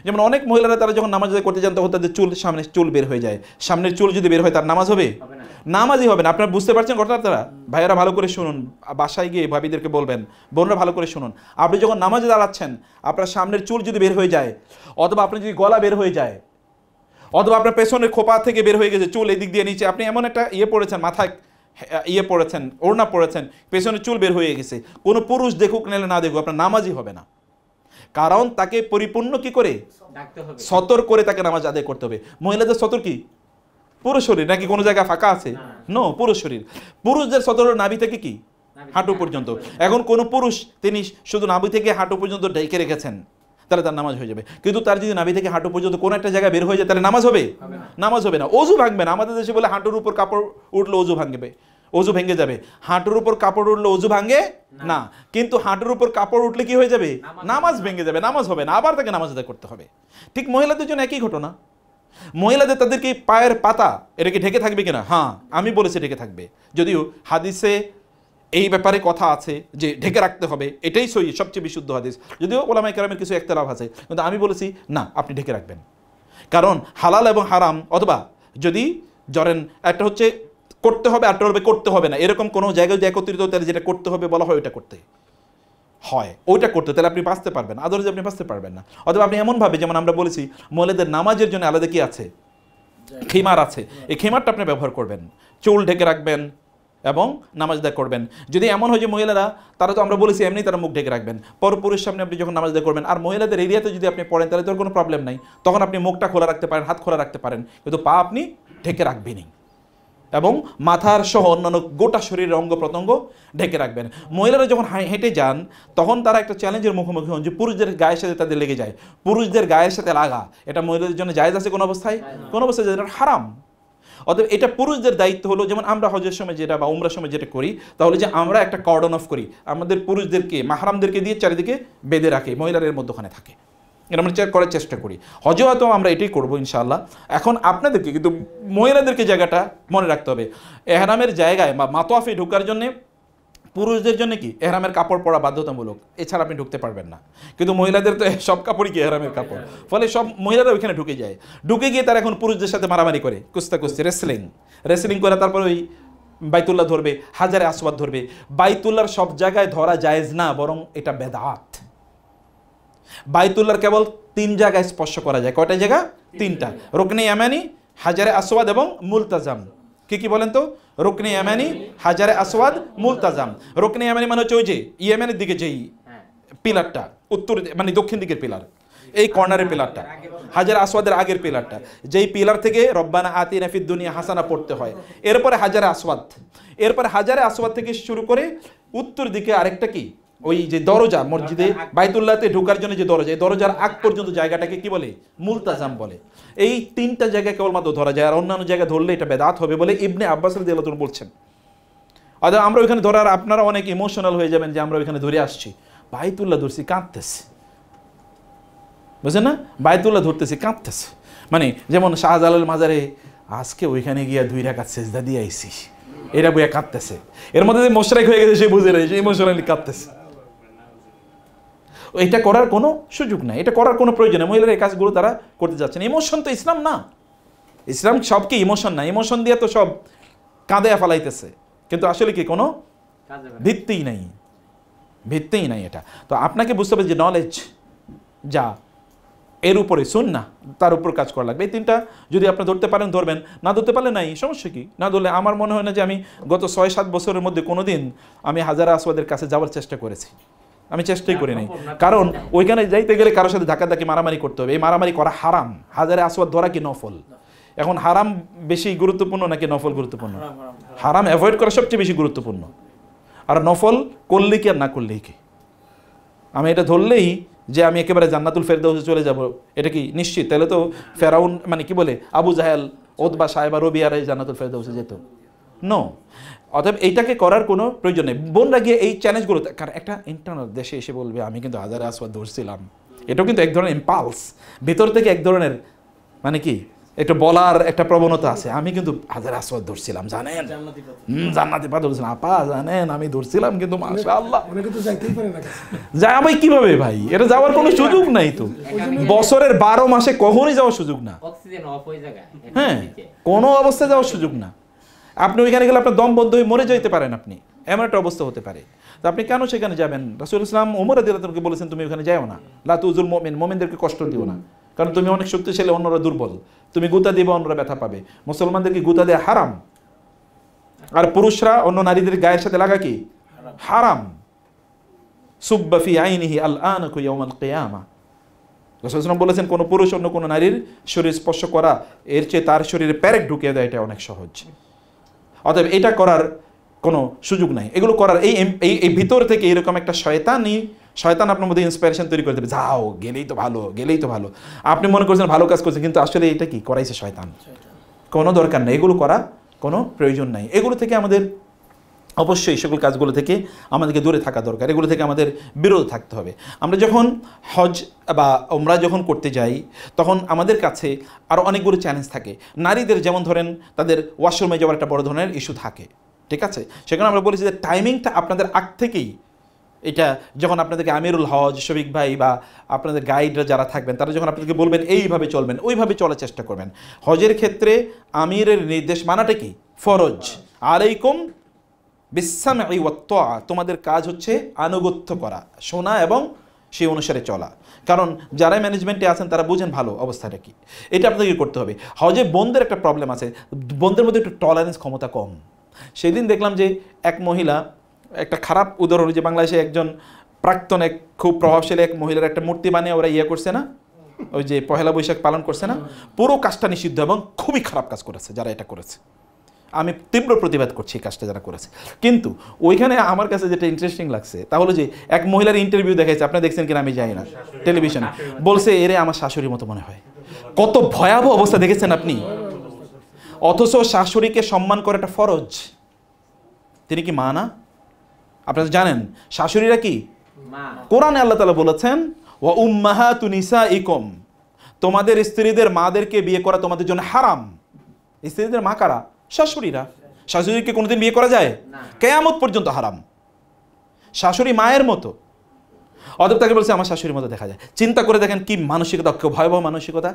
যেমন অনেক মহিলারা তারা যখন নামাজ আদায় করতে যান তখন তাদের সামনে চুল বের হয়ে যায়, সামনের চুল যদি বের হয় তার নামাজ হবে, নামাজই হবে না। আপনারা বুঝতে পারছেন ঘটনাটা? তারা ভাইয়েরা ভালো করে শুনুন, বাসায় গিয়ে ভাবিদেরকে বলবেন, বোনরা ভালো করে শুনুন, আপনি যখন নামাজে দাঁড়াচ্ছেন আপনার সামনের চুল যদি বের হয়ে যায়, অথবা আপনার যদি গলা বের হয়ে যায়, অথবা আপনার পেছনের খোপা থেকে বের হয়ে গেছে চুল এদিক দিয়ে নিচে, আপনি এমন একটা ইয়ে পড়েছেন, মাথায় ইয়ে পড়েছেন, ওড়না পড়েছেন, পেছনের চুল বের হয়ে গেছে, কোনো পুরুষ দেখুক নাহলে না দেখুক আপনার নামাজই হবে না। কারণ তাকে পরিপূর্ণ কি করে সতর করে তাকে নামাজ আদায় করতে হবে। মহিলাদের সতর কি পুরো শরীর নাকি কোনো জায়গায় ফাঁকা আছে, নো, পুরো শরীর। পুরুষদের সতর নাভি থেকে কি হাঁটু পর্যন্ত। এখন কোনো পুরুষ তিনি শুধু নাভি থেকে হাঁটু পর্যন্ত ঢেকে রেখেছেন, তাহলে তার নামাজ হয়ে যাবে। কিন্তু তার যদি নাভি থেকে হাঁটু পর্যন্ত কোনো একটা জায়গায় বের হয়ে যায় তাহলে নামাজ হবে, নামাজ হবে না। অজু ভাঙবে না। আমাদের দেশে বলে হাঁটুর উপর কাপড় উঠলে অজু ভাঙবে, অজু ভেঙে যাবে। হাঁটুর উপর কাপড় উঠলে অজু ভাঙে না, কিন্তু হাঁটুর উপর কাপড় উঠলে কি হয়ে যাবে, নামাজ ভেঙে যাবে, নামাজ হবে না, আবার তাকে নামাজ আদায় করতে হবে। ঠিক মহিলাদের জন্য একই ঘটনা। মহিলাদের তাদেরকে পায়ের পাতা এটাকে ঢেকে থাকবে কিনা, হ্যাঁ আমি বলেছি ঢেকে থাকবে, যদিও হাদিসে এই ব্যাপারে কথা আছে যে ঢেকে রাখতে হবে, এটাই সহি, সবচেয়ে বিশুদ্ধ হাদিস, যদিও ওলামায়ে কেরামের কিছু ইখতিলাফ আছে, কিন্তু আমি বলেছি না আপনি ঢেকে রাখবেন। কারণ হালাল এবং হারাম, অথবা যদি ধরেন একটা হচ্ছে করতে হবে আর করতে হবে না, এরকম কোনো জায়গায় যদি একত্রিত তাহলে যেটা করতে হবে বলা হয় ওইটা করতে হয়, ওইটা করতে তাহলে আপনি বাঁচতে পারবেন, আদারওয়াইজ আপনি বাঁচতে পারবেন না। অথবা আপনি এমনভাবে, যেমন আমরা বলেছি মহিলাদের নামাজের জন্য আলাদা কি আছে, খিমার আছে, এই খিমারটা আপনি ব্যবহার করবেন, চুল ঢেকে রাখবেন এবং নামাজ আদায় করবেন। যদি এমন হয় যে মহিলারা, তারা তো আমরা বলেছি এমনি তারা মুখ ঢেকে রাখবেন, পরপুরুষের সামনে আপনি যখন নামাজ আদায় করবেন আর মহিলাদের এরিয়াতে যদি আপনি পড়েন তাহলে তোর কোনো প্রবলেম নাই, তখন আপনি মুখটা খোলা রাখতে পারেন, হাত খোলা রাখতে পারেন, কিন্তু পা আপনি ঢেকে রাখবেনই এবং মাথার সহ অন্যান্য গোটা শরীরের অঙ্গ প্রত্যঙ্গ ঢেকে রাখবেন। মহিলারা যখন হেঁটে যান তখন তারা একটা চ্যালেঞ্জের মুখোমুখি হন যে পুরুষদের গায়ের সাথে তাদের লেগে যায়, পুরুষদের গায়ের সাথে লাগা এটা মহিলাদের জন্য জায়েজ আছে কোনো অবস্থায়, কোনো অবস্থায় এটা হারাম। অতএব এটা পুরুষদের দায়িত্ব হলো, যেমন আমরা হজের সময় যেটা বা উমরার সময় যেটা করি, তাহলে যে আমরা একটা কর্ডন অফ করি, আমাদের পুরুষদেরকে মাহরামদেরকে দিয়ে চারিদিকে বেঁধে রাখি, মহিলারা এর মধ্যখানে থাকে, এটা আমরা করার চেষ্টা করি। হজে হয়তো আমরা এটাই করবো ইনশাআল্লাহ। এখন আপনাদেরকে কিন্তু মহিলাদেরকে জায়গাটা মনে রাখতে হবে, এহরামের জায়গায় বা মাতোয়াফে ঢোকার জন্যে পুরুষদের জন্য কি এহরামের কাপড় পরা বাধ্যতামূলক, এছাড়া আপনি ঢুকতে পারবেন না। কিন্তু মহিলাদের তো সব কাপড়ই কি এহরামের কাপড়, ফলে সব মহিলারা ওইখানে ঢুকে যায়, ঢুকে গিয়ে তারা এখন পুরুষদের সাথে মারামারি করে, কুস্তাকুস্তি, রেসলিং করে, তারপর ওই বাইতুল্লাহ ধরবে, হাজারে আসওয়াদ ধরবে। বাইতুল্লাহর সব জায়গায় ধরা জায়েজ না, বরং এটা বেদাত। বাইতুল্লাহর কেবল 3 জায়গায় স্পর্শ করা যায়। কয়টা জায়গা? 3টা। রুকনে ইয়ামানি, হাজারে আসওয়াদ এবং মুলতাজাম। কি বলেন তো? রুকনে ইয়ামানি, হাজারে আসওয়াদ, মুলতাজাম। রুকনে ইয়ামানি মানে হচ্ছে ওই যে ইয়েমেনের দিকে যেই পিলারটা, উত্তর মানে দক্ষিণ দিকের পিলার, এই কর্নারের পিলারটা। হাজারে আসওয়াদের আগের পিলারটা, যেই পিলার থেকে রব্বানা আতিনা ফিদ দুনিয়া হাসানা পড়তে হয়। এরপরে হাজারে আসওয়াদ, এরপরে হাজারে আসওয়াদ থেকে শুরু করে উত্তর দিকে আরেকটা কি, ওই যে দরজা, মসজিদে বাইতুল্লাহতে ঢোকার জন্য যে দরজা, এই দরজার আগ পর্যন্ত জায়গাটাকে কি বলে? মুলতাজাম বলে। এই 3টা জায়গায় কেবলমাত্র ধরা যায়, আর অন্যান্য জায়গায় ধরলে এটা বেদাত হবে বলে ইবনে আব্বাস রাদিয়াল্লাহু আনহু বলছেন। অর্থাৎ আমরা ওইখানে ধরার, আপনারা অনেক ইমোশনাল হয়ে যাবেন যে আমরা ওইখানে ধরে আসছি, বাইতুল্লাহ ধরছি কাঁদতেছে, বুঝছেন না? বাইতুল্লাহ ধরতেছি কাঁদতেছে, মানে যেমন শাহজালাল মাজারে আজকে ওইখানে গিয়া 2 রাকাত সেজদা দিয়ে আইছি, এরা বইয়া কাঁদতেছে। এর মধ্যে যে মোশরেক হয়ে গেছে সে বুঝে নেই, সে ইমোশনালি কাঁদতেছে। এটা করার কোনো সুযোগ নাই, এটা করার কোনো প্রয়োজন নেই। মহিলারা এই কাজগুলো তারা করতে যাচ্ছেন। ইমোশন তো ইসলাম না, ইসলাম সবকে ইমোশন না, ইমোশন দিয়ে তো সব কাঁদে ফালাইতেছে, কিন্তু আসলে কি কোনো ভিত্তিই নাই, ভিত্তিই নাই এটা। তো আপনাকে বুঝতে হবে যে নলেজ যা, এর উপরে সুন্নাহ, তার উপর কাজ করা লাগবে। এই 3টা যদি আপনি ধরতে পারেন ধরবেন, না ধরতে পারলে নাই, সমস্যা কি? না ধরলে আমার মনে হয় না যে আমি গত 6-7 বছরের মধ্যে কোনো দিন আমি হাজারে আসওয়াদের কাছে যাওয়ার চেষ্টা করেছি। আমি চেষ্টাই করি নাই, কারণ ওইখানে যাইতে গেলে কারোর সাথে ধাক্কাধাক্কি মারামারি করতে হবে। এই মারামারি করা হারাম। হাজারে আসওয়াদ ধরা কি নফল? এখন হারাম বেশি গুরুত্বপূর্ণ নাকি নফল গুরুত্বপূর্ণ? হারাম অ্যাভয়েড করা সবচেয়ে বেশি গুরুত্বপূর্ণ, আর নফল করলে কি আর না করলেই কি? আমি এটা ধরলেই যে আমি একেবারে জান্নাতুল ফেরদাউসে চলে যাব, এটা কি নিশ্চিত? তাহলে তো ফেরাউন মানে কি বলে, আবু জাহেল, ওতবা, সাহেবা, রবিআর জান্নাতুল ফেরদাউসে যেত। নো, অতএব এইটাকে করার কোনো প্রয়োজন নেই। বোনরা গিয়ে এই চ্যালেঞ্জগুলো, কারণ একটা ইন্টারনাল দেশে এসে বলবে আমি কিন্তু হাজারে আসওয়াদ ধরছিলাম, এটাও কিন্তু এক ধরনের ইম্পালস, ভেতর থেকে এক ধরনের মানে কি একটা বলার একটা প্রবণতা আছে, আমি কিন্তু হাজারে আসওয়াদ ধরছিলাম, জানেন জান্নাতি পা ধরছিলাম, আপা জানেন আমি ধরছিলাম, কিন্তু মাশাআল্লাহ যায় ভাই কিভাবে ভাই? এটা যাওয়ার কোনো সুযোগ নাই তো, বছরের 12 মাসে কখনোই যাওয়ার সুযোগ না। হ্যাঁ, কোনো অবস্থায় যাওয়ার সুযোগ না। আপনি ওইখানে গেলে আপনার দম বন্ধ হয়ে মরে যেতে পারেন, আপনি এমন একটা অবস্থা হতে পারে। তো আপনি কেন সেখানে যাবেন? রাসূলুল্লাহ সাল্লাল্লাহু আলাইহি ওয়াসাল্লাম ওমর রাদিয়াল্লাহু আনহুকে বলেছেন তুমি ওখানে যাও না, লা তুযুল মুমিন, মুমিনদেরকে কষ্ট দিও না, কারণ তুমি অনেক শক্তিশালী, অন্যরা দুর্বল, তুমি গুতা দিবে, অন্যরা ব্যথা পাবে। মুসলমানদেরকে গুতা দেওয়া হারাম, আর পুরুষরা অন্য নারীদের গায়ের সাথে লাগা কি হারাম। সুব্বা ফি আইনিহি আল আনাকু ইয়াউমাল কিয়ামা, রাসূলুল্লাহ সাল্লাল্লাহু আলাইহি ওয়াসাল্লাম বলেছেন কোন পুরুষ অন্য কোন নারীর শরীর স্পর্শ করা এর চেয়ে তার শরীরে প্যারেক ঢুকিয়ে দেয় এটা অনেক সহজ। অতএব এটা করার কোনো সুযোগ নাই। এগুলো করার এই ভিতর থেকে এরকম একটা শয়তান আপনার মধ্যে ইন্সপিরেশন তৈরি করে দেবে, যাও গেলেই তো ভালো, গেলেই তো ভালো। আপনি মনে করছেন ভালো কাজ করছেন, কিন্তু আসলে এটা কি করাইছে শয়তান। কোনো দরকার নেই, এগুলো করা কোনো প্রয়োজন নাই। এগুলো থেকে আমাদের অবশ্যই সকল কাজগুলো থেকে আমাদেরকে দূরে থাকা দরকার, এগুলো থেকে আমাদের বিরত থাকতে হবে। আমরা যখন হজ বা ওমরা যখন করতে যাই তখন আমাদের কাছে আরও অনেকগুলো চ্যালেঞ্জ থাকে। নারীদের যেমন ধরেন তাদের ওয়াশরুমে যাওয়ার একটা বড় ধরনের ইস্যু থাকে, ঠিক আছে? সেখানে আমরা বলেছি যে টাইমিংটা আপনাদের আগ থেকেই, এটা যখন আপনাদেরকে আমিরুল হজ, শফিক ভাই বা আপনাদের গাইডরা যারা থাকবেন তারা যখন আপনাদেরকে বলবেন এইভাবে চলবেন, ওইভাবে চলার চেষ্টা করবেন। হজের ক্ষেত্রে আমিরের নির্দেশ মানাটা কি ফরজ। আলাইকুম বিসসামঈ ওয়াত তাআ, তোমাদের কাজ হচ্ছে আনুগত্য করা, শোনা এবং সেই অনুসারে চলা। কারণ যারা ম্যানেজমেন্টে আছেন তারা বুঝেন ভালো অবস্থাটা কি, এটা আপনাদেরকে করতে হবে। হজে বোনদের একটা প্রবলেম আছে, বোনদের মধ্যে একটু টলারেন্স ক্ষমতা কম। সেদিন দেখলাম যে এক মহিলা, একটা খারাপ উদাহরণ, যে বাংলাদেশে একজন প্রাক্তন এক খুব প্রভাবশালী এক মহিলার একটা মূর্তি বানিয়ে ওরা করছে না, ওই যে পহেলা বৈশাখ পালন করছে না, পুরো কাজটা নিষিদ্ধ এবং খুবই খারাপ কাজ করেছে যারা এটা করেছে। আমি তীব্র প্রতিবাদ করছি এই কাজটা যারা করেছে। কিন্তু ওইখানে আমার কাছে যেটা ইন্টারেস্টিং লাগছে তা হলো যে এক মহিলার ইন্টারভিউ দেখাইছে, আপনি দেখছেন কিনা আমি জানি না, টেলিভিশনে বলছে এরে আমার শাশুড়ির মতো মনে হয়। কত ভয়াবহ অবস্থা দেখেছেন আপনি? অথচ শাশুড়িকে সম্মান করাটা ফরজ। তিনি কি মা না? আপনারা জানেন শাশুড়িরা কি কোরআনে আল্লাহ তাআলা বলেছেন ওয়া উম্মাহাতু নিসাইকুম, তোমাদের স্ত্রীদের মাদেরকে বিয়ে করা তোমাদের জন্য হারাম। স্ত্রীদের মা কারা? শাশুড়িরা। শাশুড়িকে কোনোদিন বিয়ে করা যায়? কিয়ামত পর্যন্ত হারাম। শাশুড়ি মায়ের মতো, অতএব তাকে বলছে আমার শাশুড়ির মতো দেখা যায়। চিন্তা করে দেখেন কি মানসিকতা, ভয়াবহ মানসিকতা।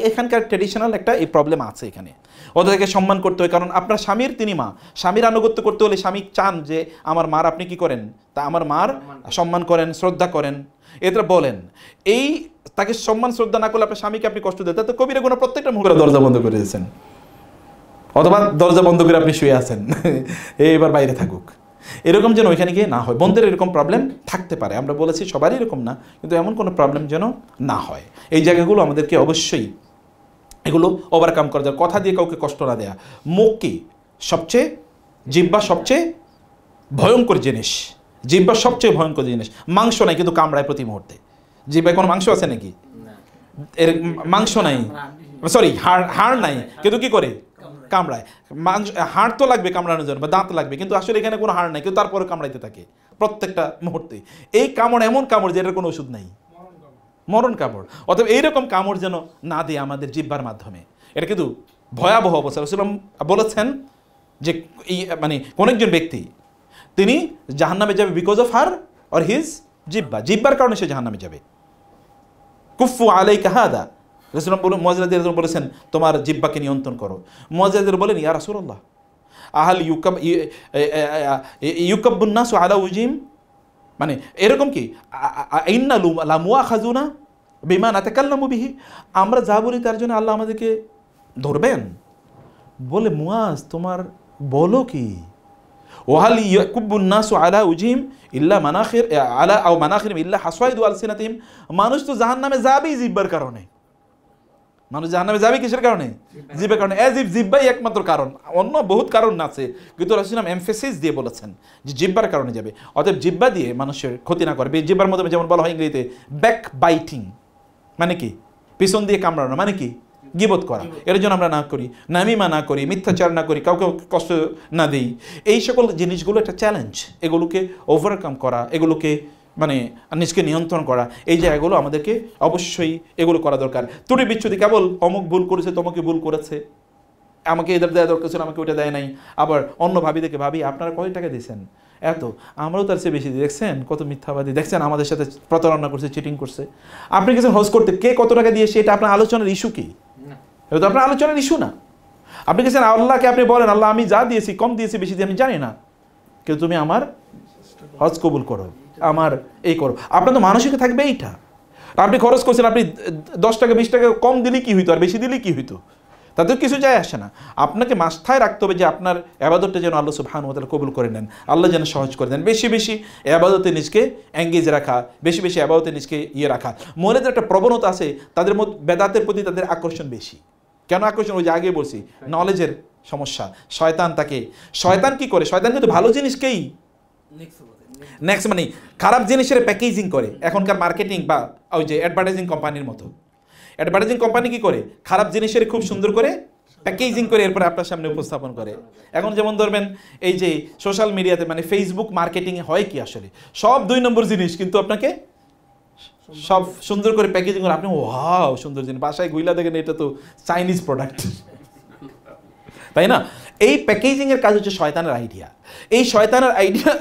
এখানকার ট্রেডিশনাল একটা এই প্রবলেম আছে এখানে। ওদেরকে সম্মান করতে হয়, কারণ আপনার স্বামীর তিনি মা। স্বামীর আনুগত্য করতে হলে স্বামী চান যে আমার মার আপনি কি করেন, তা আমার মার সম্মান করেন, শ্রদ্ধা করেন, এটা বলেন। এই তাকে সম্মান শ্রদ্ধা না করলে আপনার স্বামীকে আপনি কষ্ট দেন, তো কবিরা গুনাহ প্রত্যেকটা মুখে দরজা বন্ধ করে দিয়েছেন, অথবা দরজা বন্ধ করে আপনি শুয়ে আছেন, এবার বাইরে থাকুক, এরকম যেন ওইখানে গিয়ে না হয়। বন্ধের এরকম প্রবলেম থাকতে পারে, আমরা বলেছি সবারই এরকম না, কিন্তু এমন কোনো প্রবলেম যেন না হয়। এই জায়গাগুলো আমাদেরকে অবশ্যই এগুলো ওভারকাম করা যায়। কথা দিয়ে কাউকে কষ্ট না দেয়া। মুখকে সবচেয়ে, জিহ্বা সবচেয়ে ভয়ঙ্কর জিনিস, জিহ্বা সবচেয়ে ভয়ঙ্কর জিনিস। মাংস নাই কিন্তু কামড়ায় প্রতি মুহূর্তে। জিহ্বায় কোনো মাংস আছে নাকি? এর মাংস নাই, সরি হাড় নাই, কিন্তু কি করে কামড়ায়। মাংস, হাড় তো লাগবে কামড়ানোর জন্য, বা দাঁত লাগবে, কিন্তু আসলে এখানে কোনো হাড় নাই, কিন্তু তারপরে কামড়াইতে থাকে প্রত্যেকটা মুহূর্তে। এই কামড় এমন কামড় যেটার কোনো ওষুধ নাই, মরণ কামড়। অতএব এইরকম কামড় যেন না দিয়ে আমাদের জিহ্বার মাধ্যমে। এটা কিন্তু ভয়াবহ অবস্থা। রাসূলুল্লাহ বলেছেন যে মানে কোন একজন ব্যক্তি তিনি জাহান্নামে যাবে because of her or his জিহ্বা, জিহ্বার কারণে সে জাহান্নামে যাবে। কুফু আলাইকা হাদা, রাসূলুল্লাহ মুআয রাদিয়াল্লাহু আনহু বলেছেন তোমার জিহ্বাকে নিয়ন্ত্রণ করো। মুআয রাদিয়াল্লাহু বলেন ইয়া রাসূলুল্লাহ আহাল ইউকাব্বুন নাসু আলা উজিম, মানে এরকম কি ইন্না লা মুআখাযুনা বিমা নাতাকাল্লামু বিহি, আমরা যা বলি তার জন্য আল্লাহ আমাদেরকে ধরবেন? বলে মুআজ তোমার বলো কি, ওয়াহাল ইয়াকুব্বুন নাসু আলা উজিম ইল্লা মানাখির আলা আও মানাখির ইল্লা হাসাইদু আলসিনাতিহিম, মানুষ তো জাহান্নামে যাবেই জিহ্বার কারণে। মানুষ জাহান্নামে যাবে কিসের কারণে? জিহ্বার কারণে। এজ ইফ জিহ্বাই একমাত্র কারণ, অন্য বহুত কারণ আছে, কিন্তু রাসূলুল্লাহ এমফেসিস দিয়ে বলেছেন যে জিহ্বার কারণে যাবে। অতএব জিহ্বা দিয়ে মানুষের ক্ষতি না করবে। জিহ্বার মধ্যে যেমন বলা হয় ইংরেজিতে ব্যাক বাইটিং, মানে কি পিছন দিয়ে কামড়ানো, মানে কি গীবত করা। এর জন্য আমরা না করি, নামিমা না করি, মিথ্যাচার না করি, কাউকে কষ্ট না দিই। এই সকল জিনিসগুলো একটা চ্যালেঞ্জ, এগুলোকে ওভারকাম করা, এগুলোকে মানে নিজকে নিয়ন্ত্রণ করা, এই জায়গাগুলো আমাদেরকে অবশ্যই এগুলো করা দরকার। ত্রুটি বিচ্ছুতি কেবল অমুক ভুল করেছে, তমুকে ভুল করেছে, আমাকে এদের দেওয়া দরকার ছিল, আমাকে ওইটা দেয় নাই। আবার অন্য ভাবি দেখে ভাবি আপনারা কয় টাকা দিয়েছেন, এত, আমরাও তার চেয়ে বেশি দিই, দেখছেন কত মিথ্যাবাদী, দেখছেন আমাদের সাথে প্রতারণা করছে, চিটিং করছে। আপনি গেছেন হজ করতে, কে কত টাকা দিয়েছে এটা আপনার আলোচনার ইস্যু কি? এটা তো আপনার আলোচনার ইস্যু না। আপনি গেছেন আল্লাহকে, আপনি বলেন আল্লাহ আমি যা দিয়েছি, কম দিয়েছি বেশি দিয়ে আমি জানি না, কিন্তু তুমি আমার হজ কবুল করো, আমার এই করো। আপনার তো মানসিক থাকবে এইটা। আপনি খরচ করছেন, আপনি 10 টাকা 20 টাকা কম দিলে কি হইতো, আর বেশি দিলে কি হইতো, তাদের কিছু যায় আসে না। আপনাকে মাথায় রাখতে হবে যে আপনার ইবাদতটা যেন আল্লাহ সুবহানাহু ওয়া তাআলা কবুল করে নেন, আল্লাহ যেন সহজ করে দেন। বেশি বেশি ইবাদতে নিজকে এঙ্গেজ রাখা, বেশি বেশি ইবাদতে নিজকে রাখা। মহিলাদের একটা প্রবণতা আছে, তাদের মধ্যে বেদাতের প্রতি তাদের আকর্ষণ বেশি। কেন আকর্ষণ? ওই যে আগে বলছি, নলেজের সমস্যা। শয়তান তাকে, শয়তান কি করে, শয়তান কিন্তু ভালো জিনিসকেই নেক্সট মানে খারাপ জিনিসের প্যাকেজিং করে। এখনকার মার্কেটিং বা ওই যে অ্যাডভার্টাইজিং কোম্পানির মতো, অ্যাডভার্টাইজিং কোম্পানি কি করে, খারাপ জিনিসের খুব সুন্দর করে প্যাকেজিং করে এরপরে আপনার সামনে উপস্থাপন করে। এখন যেমন ধরবেন এই যে সোশ্যাল মিডিয়াতে মানে ফেসবুক মার্কেটিংয়ে হয় কি, আসলে সব 2 নম্বর জিনিস, কিন্তু আপনাকে সব সুন্দর করে প্যাকেজিং করে, আপনি ওয়াও সুন্দর জিনিস, বাসায় গুইলা দেখেন এটা তো চাইনিজ প্রোডাক্ট, তাই না? এই প্যাকেজিংয়ের কাজ হচ্ছে শয়তানের আইডিয়া। এই শয়তানের আইডিয়া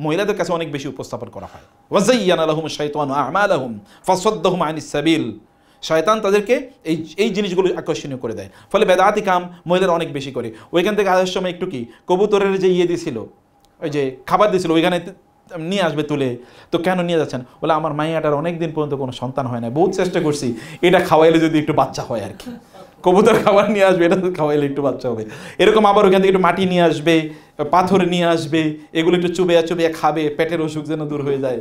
মহিলাদের কাছে অনেক বেশি উপস্থাপন করা হয়। ওয়াযায়্যানা লাহুমুশ শাইতানু আ'মালাহুম ফাসাদ্দাহুম আনিস সাবিল, শয়তান তাদেরকে এই জিনিসগুলো আকর্ষণীয় করে দেয়, ফলে বেদাতি কাম মহিলারা অনেক বেশি করে। ওইখান থেকে আসার সময় একটু কি কবুতরের যে দিয়েছিল, ওই যে খাবার দিয়েছিল, ওইখানে নিয়ে আসবে তুলে, তো কেন নিয়ে যাচ্ছেন? বলে আমার মাইয়াটার অনেক দিন পর্যন্ত কোনো সন্তান হয় না, বহুত চেষ্টা করছি, এটা খাওয়াইলে যদি একটু বাচ্চা হয় আর কি। কবুতর খাবার নিয়ে আসবে, এটা খাওয়াইলে একটু বাচ্চা হবে। এরকম আবার ওইখান থেকে একটু মাটি নিয়ে আসবে, পাথর নিয়ে আসবে, এগুলো একটু চুবিয়া চুবিয়া খাবে, পেটের অসুখ যেন দূর হয়ে যায়।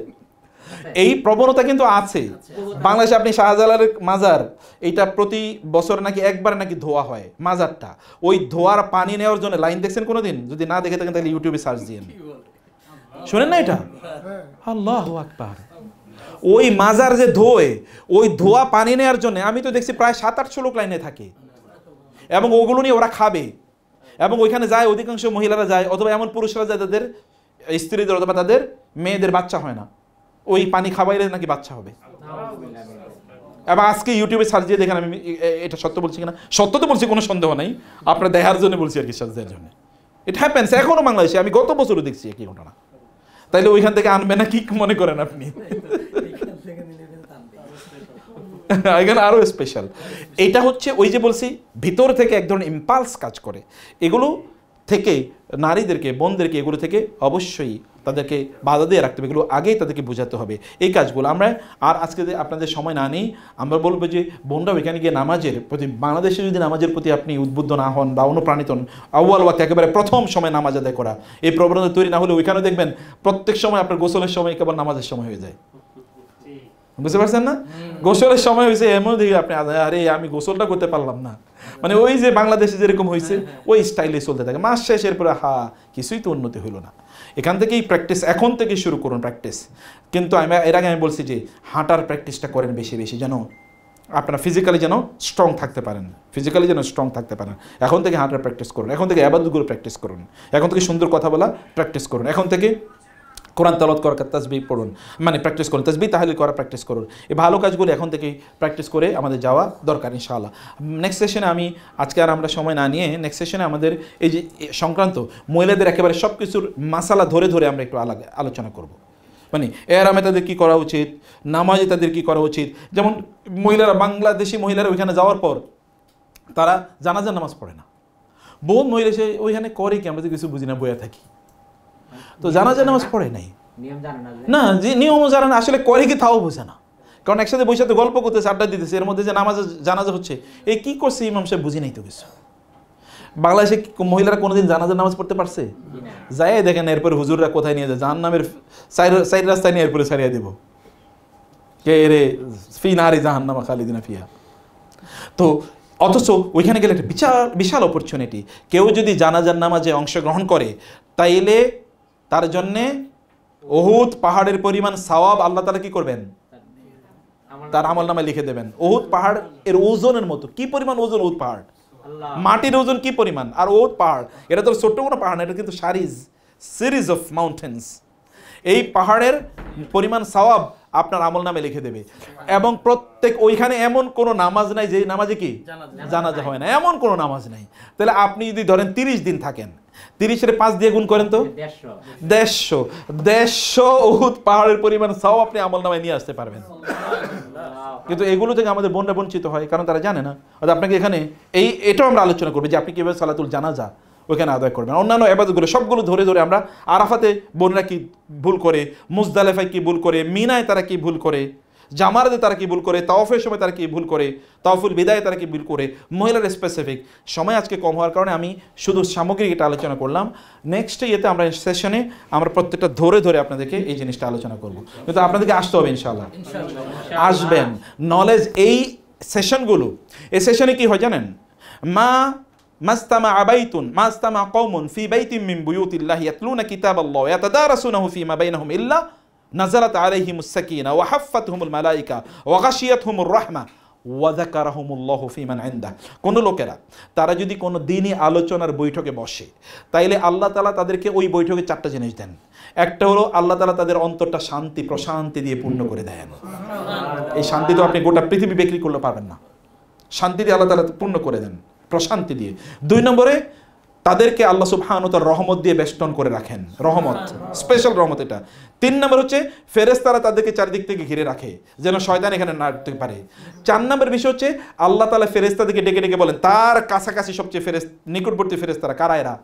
এই প্রবণতা কিন্তু আছে বাংলাদেশে। আপনি শাহজালালের মাজার, এইটা প্রতি বছর নাকি একবার নাকি ধোয়া হয় মাজারটা। ওই ধোয়ার পানি নেওয়ার জন্য লাইন দেখছেন কোনোদিন? যদি না দেখে থাকেন তাহলে ইউটিউবে সার্চ দিয়ে শোনেন না এটা। আল্লাহু আকবার। ওই মাজার যে ধোয়, ওই ধোয়া পানি নেওয়ার জন্য আমি তো দেখছি প্রায় 700-800 লোক লাইনে থাকে, এবং ওগুলো নিয়ে ওরা খাবে, এবং ওইখানে যায় অধিকাংশ মহিলারা যায়, অথবা এমন পুরুষরা যায় তাদের স্ত্রীদের অথবা তাদের মেয়েদের বাচ্চা হয় না, ওই পানি খাওয়াইলে নাকি বাচ্চা হবে। এবং আজকে ইউটিউবে সার্চ দিয়ে দেখেন, আমি এটা সত্য বলছি কিনা, সত্য তো বলছি, কোনো সন্দেহ নেই, আপনার দেখার জন্য বলছি আর কি, সার্চ দেওয়ার জন্য। ইট হ্যাপেন্স এখনো বাংলাদেশে, আমি গত বছরও দেখছি একই ঘটনা। তাইলে ওইখান থেকে আনবে না কি মনে করেন আপনি? এখানে আরও স্পেশাল। এটা হচ্ছে ওই যে বলছি ভিতর থেকে এক ধরনের ইম্পালস কাজ করে। এগুলো থেকে নারীদেরকে, বোনদেরকে এগুলো থেকে অবশ্যই তাদেরকে বাধা দিয়ে রাখতে হবে, এগুলো আগেই তাদেরকে বোঝাতে হবে এই কাজগুলো। আমরা আর আজকে আপনাদের সময় না নেই, আমরা বলবো যে বোনরাও এখানে গিয়ে নামাজের প্রতি, বাংলাদেশে যদি নামাজের প্রতি আপনি উদ্বুদ্ধ না হন বা অনুপ্রাণিত হন, আউয়াল ওয়াক্ত একেবারে প্রথম সময় নামাজ আদায় করা, এই প্রবণতা তৈরি না হলে ওইখানে দেখবেন প্রত্যেক সময় আপনার গোসলের সময় কেবল নামাজের সময় হয়ে যায়। বুঝতে পারছেন না? গোসলের সময় হয়েছে এমন দেখি আপনি আরে আমি গোসলটা করতে পারলাম না, মানে ওই যে বাংলাদেশে যেরকম হয়েছে ওই স্টাইলে চলতে থাকে। মাস শেষের পরে কিছুই তো উন্নতি হইল না। এখান থেকেই প্র্যাকটিস, এখন থেকে শুরু করুন প্র্যাকটিস। কিন্তু এর আগে আমি বলছি যে হাঁটার প্র্যাকটিসটা করেন বেশি বেশি, যেন আপনারা ফিজিক্যালি যেন স্ট্রং থাকতে পারেন, ফিজিক্যালি যেন স্ট্রং থাকতে পারেন। এখন থেকে হাঁটার প্র্যাকটিস করুন, এখন থেকে ইবাদতগুলো প্র্যাকটিস করুন, এখন থেকে সুন্দর কথা বলা প্র্যাকটিস করুন, এখন থেকে কোরআন তেলাওয়াত করার তাসবিহ পড়ুন, মানে প্র্যাকটিস করুন, তাসবিহ তাহলিল করা প্র্যাকটিস করুন। এই ভালো কাজগুলো এখন থেকেই প্র্যাকটিস করে আমাদের যাওয়া দরকার ইনশাআল্লাহ। নেক্সট সেশনে আমি আজকে আর আমরা সময় না নিয়ে নেক্সট সেশনে আমাদের এই যে সংক্রান্ত মহিলাদের একেবারে সব কিছুর মাসালা ধরে ধরে আমরা একটু আলোচনা করব। মানে এহরামে তাদের কী করা উচিত, নামাজে তাদের কী করা উচিত। যেমন মহিলারা, বাংলাদেশি মহিলারা ওইখানে যাওয়ার পর তারা জানাজার নামাজ পড়ে না। বোন মহিলা সে ওইখানে করে কি, আমরা তো কিছু বুঝি না, বইয়া থাকি, তো জানাজার নামাজ পড়ে নাই না, যে নিয়মও জানে না, আসলে করে কি তাও বোঝে না। কারণ একসাথে বসে তো গল্প করতেছে, আড্ডা দিতেছে, এর মধ্যে যে জানাজা হচ্ছে এই কী করছে ইমাম সাহেব বুঝি নাই তো কিছু। বাংলাদেশে মহিলারা কোনোদিন জানাজার নামাজ পড়তে পারছে? যাই দেখেন এরপরে হুজুররা কোথায় নিয়ে যায়, জাহান্নামের সাইড রাস্তায় নিয়ে এরপরে ছাড়িয়ে দেবো, কে রে ফি নারি জাহান্নামা খালিদিনা ফিহা। তো অথচ ওইখানে গেলে একটা বিশাল অপরচুনিটি। কেউ যদি জানাজার নামাজে অংশগ্রহণ করে তাইলে তার জন্যে উহুদ পাহাড়ের পরিমাণ সওয়াব আল্লাহ তাআলা কি করবেন, তার আমলনামায় লিখে দেবেন। উহুদ পাহাড় এর ওজনের মতো, কি পরিমাণ ওজন উহুদ পাহাড়, মাটির ওজন কি পরিমাণ, আর উহুদ পাহাড় এটা তো ছোট্ট কোনো পাহাড় না, এটা কিন্তু সিরিজ অফ মাউন্টেন্স। এই পাহাড়ের পরিমাণ সওয়াব আপনার আমলনামায় লিখে দেবে। এবং প্রত্যেক ওইখানে এমন কোনো নামাজ নাই যে নামাজে কি জানাজা হয় না, এমন কোনো নামাজ নাই। তাহলে আপনি যদি ধরেন 30 দিন থাকেন, 30-এর 5 দিয়ে গুণ করেন তো 150 উহুদ পাহাড়ের পরিমাণ সওয়াব আপনি আমলনামায় নিয়ে আসতে পারবেন। কিন্তু এগুলো থেকে আমাদের বোনরা বঞ্চিত হয়, কারণ তারা জানে না। আপনাকে এখানে এটাও আমরা আলোচনা করবো যে আপনি কীভাবে সালাতুল জানাজা ওইখানে আদায় করবেন। অন্যান্য ইবাদতগুলো সবগুলো ধরে ধরে আমরা আরাফাতে বোনরা কি ভুল করে, মুজদালিফায় কি ভুল করে, মিনায় তারা কি ভুল করে, জামারাতে তারা কি ভুল করে, তাওয়াফের সময় তারা কি ভুল করে, তাওয়াফুল বিদায়ে তারা কি ভুল করে, মহিলার স্পেসিফিক। সময় আজকে কম হওয়ার কারণে আমি শুধু সামগ্রিক এটা আলোচনা করলাম। নেক্সট ইয়েতে আমরা সেশনে আমরা প্রত্যেকটা ধরে ধরে আপনাদেরকে এই জিনিসটা আলোচনা করব। কিন্তু আপনাদেরকে আসতে হবে ইনশাআল্লাহ, আসবেন। নলেজ এই সেশনগুলো, এই সেশনে কি হয় জানেন, মাস্তামা কওমুন ফি বাইতিন মিন বুয়ুতিল্লাহি ইয়াতলুনা কিতাবাল্লাহ ওয়া ইয়াতাদারাসুনাহু ফীমা বাইনাহুম ইল্লা নাযালাত আলাইহিমুস সাকিনা ওয়া হাফফাতহুমুল মালায়েকা ওয়া গাশিয়াতহুমুর রাহমা ওয়া যাকারাহুমুল্লাহু ফীমান ইনদাহ। কোন লোকেরা তারা যদি কোনো দ্বীনি আলোচনার বৈঠকে বসে, তাইলে আল্লাহ তাআলা তাদেরকে ওই বৈঠকে 4টা জিনিস দেন। একটা হলো আল্লাহ তাআলা তাদের অন্তরটা শান্তি প্রশান্তি দিয়ে পূর্ণ করে দেন। এই শান্তি তো আপনি গোটা পৃথিবী বিক্রি করলে পারবেন না। শান্তি দিয়ে আল্লাহ তাআলা পূর্ণ করে দেন, প্রশান্তি দিয়ে। 2 নম্বরে তাদেরকে আল্লাহ সুবহানাহু ওয়া তাআলা রহমত দিয়ে বেষ্টন করে রাখেন, রহমত, স্পেশাল রহমত এটা। 3 নম্বর হচ্ছে ফেরেশতারা তাদেরকে চারিদিক থেকে ঘিরে রাখে যেন শয়তান এখানে না আসতে পারে। 4 নম্বর বিষয় হচ্ছে আল্লাহ তাআলা ফেরেশতাদেরকে ডেকে ডেকে বলেন, তার কাছাকাছি সবচেয়ে নিকটবর্তী ফেরেশতারা কারা এরা,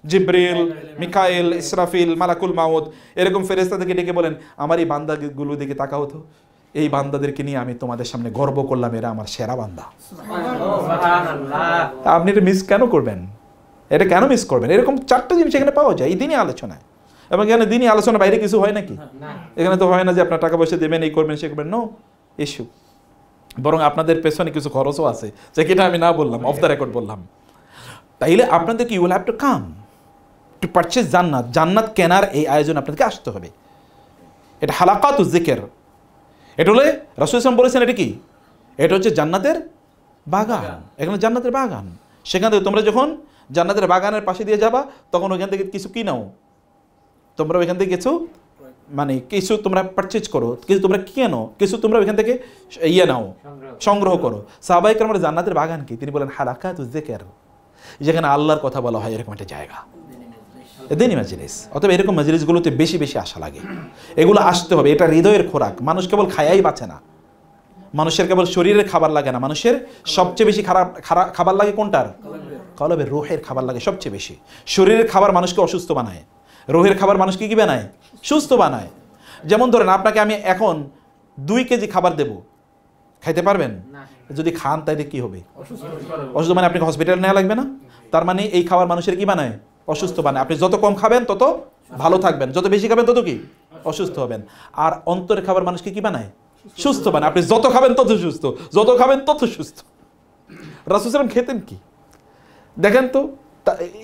জিবরিল, মিকাইল, ইসরাফিল, মালাকুল মাউত, এরকম ফেরেশতাদেরকে ডেকে বলেন আমার এই বান্দাগুলো দিকে তাকাও তো, এই বান্দাদেরকে নিয়ে আমি তোমাদের সামনে গর্ব করলাম, এরা আমার সেরা বান্দা। আপনি এটা মিস কেন করবেন, এটা কেন মিস করবেন? এরকম 4টা জিনিস এখানে পাওয়া যায় এই দিনই আলোচনায়। এবং এখানে দিনই আলোচনা বাইরে কিছু হয় নাকি? এখানে তো হয় না যে আপনার টাকা পয়সা দেবেন, এই করবেন সে করবেন, নো ইস্যু। বরং আপনাদের পেছনে কিছু খরচও আছে, যেটা আমি না বললাম, অফ দ্য রেকর্ড বললাম। তাইলে আপনাদেরকে you will have to come to purchase জান্নাত। জান্নাত কেনার এই আয়োজন আপনাদেরকে আসতে হবে। এটা হালাকাতুজ যিকর। এটা হলে রাসূল সাল্লাল্লাহু আলাইহি ওয়াসাল্লাম বলেছেন এটা কি, এটা হচ্ছে জান্নাতের বাগান। এখানে জান্নাতের বাগান। সেখান থেকে তোমরা যখন জান্নাতের বাগানের পাশে দিয়ে যাবা তখন ওইখান থেকে কিছু কিনাও, তোমরা ওইখান থেকে কিছু মানে কিছু তোমরা পারচেজ করো, কিছু তোমরা কেনো, কিছু তোমরা ওইখান থেকে নাও, সংগ্রহ করো। সাহাবায়ে কেরামের জান্নাতের বাগান কি? তিনি বলেন হালাকাতুজ যিকর, যেখানে আল্লাহর কথা বলা হয়, এরকম একটা জায়গা, দিনী মাজলিস। অতএব এরকম মাজলিসগুলোতে বেশি বেশি আশা লাগে, এগুলো আসতে হবে। এটা হৃদয়ের খোরাক। মানুষ কেবল খায়াই বাঁচে না, মানুষের কেবল শরীরের খাবার লাগে না, মানুষের সবচেয়ে বেশি খাবার লাগে কোনটার? কলবের, রুহের খাবার লাগে সবচেয়ে বেশি। শরীরের খাবার মানুষকে অসুস্থ বানায়, রুহের খাবার মানুষকে কি বানায়? সুস্থ বানায়। যেমন ধরেন আপনাকে আমি এখন 2 কেজি খাবার দেব, খাইতে পারবেন? যদি খান তাইলে কি হবে? অসুস্থ। মানে আপনাকে হসপিটালে নেওয়া লাগবে না? তার মানে এই খাবার মানুষের কি বানায়? অসুস্থ বানায়। আপনি যত কম খাবেন তত ভালো থাকবেন, যত বেশি খাবেন তত কি অসুস্থ হবেন। আর অন্তরের খাবার মানুষকে কি বানায়? সুস্থ বানায়। আপনি যত খাবেন তত সুস্থ, যত খাবেন তত সুস্থ। রাসূল সাল্লাল্লাহু খেতেন কি দেখেন তো,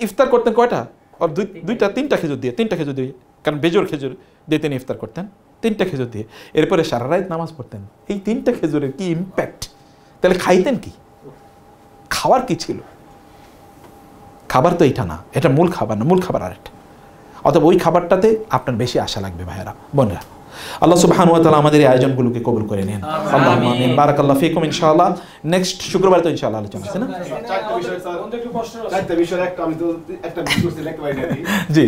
ইফতার করতেন কয়টা? আর দুইটা 3টা খেজুর দিয়ে, 3টা খেজুর দিয়ে, কারণ বেজোর খেজুর দিয়ে তিনি ইফতার করতেন, 3টা খেজুর দিয়ে। এরপরে সারা রাত নামাজ পড়তেন। এই 3টা খেজুরের কি ইম্প্যাক্ট! তাহলে খাইতেন কি? খাবার কি ছিল? খাবার তো এইটা না, এটা মূল খাবার না, মূল খাবার আরেকটা। অতএব ওই খাবারটাতে আপনার বেশি আশা লাগবে ভাইয়েরা বোনেরা। আল্লাহ সুবহানাহু ওয়া তাআলা আমাদের এই আয়োজনগুলোকে কবুল করে নেন। আল্লাহুম্মা আমিন। বারাকাল্লাহু ফিকুম। ইনশাআল্লাহ নেক্সট শুক্রবার তো ইনশাআল্লাহ আলোচনা আছে না? চারটা বিষয়, একটা আমি তো একটা বিষয় সিলেক্ট করে দিই। জি,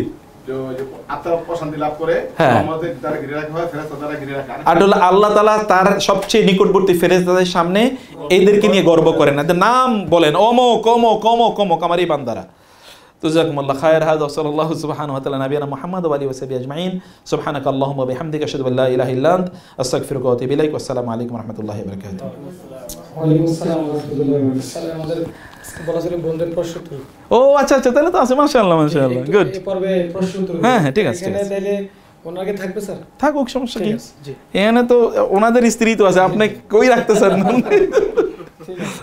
আত্মার প্রশান্তি লাভ করে, আমাদের দ্বারা ঘিরে রাখা হয়, ফেরেশতা দ্বারা ঘিরে রাখা। আর আল্লাহ তাআলা তার সবচেয়ে নিকটবর্তী ফেরেশতাদের সামনে এইদেরকে নিয়ে গর্ব করেন না, নাম বলেন অমুক অমুক অমুক অমুক আমার এই বান্দারা। জাযাকুমুল্লাহু খায়র। হাযা সাল্লাল্লাহু সুবহানাহু ওয়া তাআলা নবিয়ানা মুহাম্মদ ওয়া আলিহি ওয়া সাহবিহি আজমাইন। সুবহানাকা আল্লাহুম্মা ওয়া বিহামদিকা আশহাদু আল্লা ইলাহা ইল্লা আনতা আস্তাগফিরুকা ওয়া আতুবু ইলাইক। আসসালামু আলাইকুম ওয়া রাহমাতুল্লাহি ওয়া বারাকাতুহু। ওয়া আলাইকুম আসসালাম ওয়া রাহমাতুল্লাহি ওয়া বারাকাতুহু। আমাদের বলা ছিল বন্ধের প্রশ্ন উত্তর। ও আচ্ছা আচ্ছা, তাহলে তো আছে। মাশাআল্লাহ মাশাআল্লাহ, গুড। এই পর্বে প্রশ্ন উত্তর। হ্যাঁ হ্যাঁ, ঠিক আছে ঠিক এখানে আছে। তাহলে ওনাকে থাকবে স্যার? থাকুক, সমস্যা কি? জি এখানে তো ওনাদের স্ত্রী তো আছে, আপনি কই রাখতেছেন? ঠিক আছে।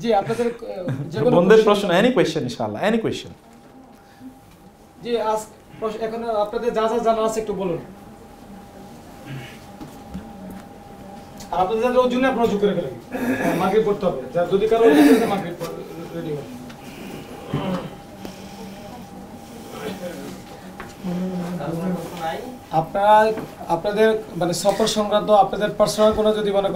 জি আপনাদের যে কোনো বন্ধের প্রশ্ন, এনি কোয়েশ্চেন ইনশাআল্লাহ, এনি কোয়েশ্চেন। জি আজ এখন আপনাদের যা যা জানা আছে একটু বলুন। আর আপনাদের যা ওই জন্য আপনারা যোগ করে ফেলেন, মাগরিব পড়তে হবে। যদি কারো মাগরিব রেডি হয়। আপনারা আপনাদের মানে সফর সংক্রান্ত আপনাদের পার্সোনাল কোনো যদি মনে করেন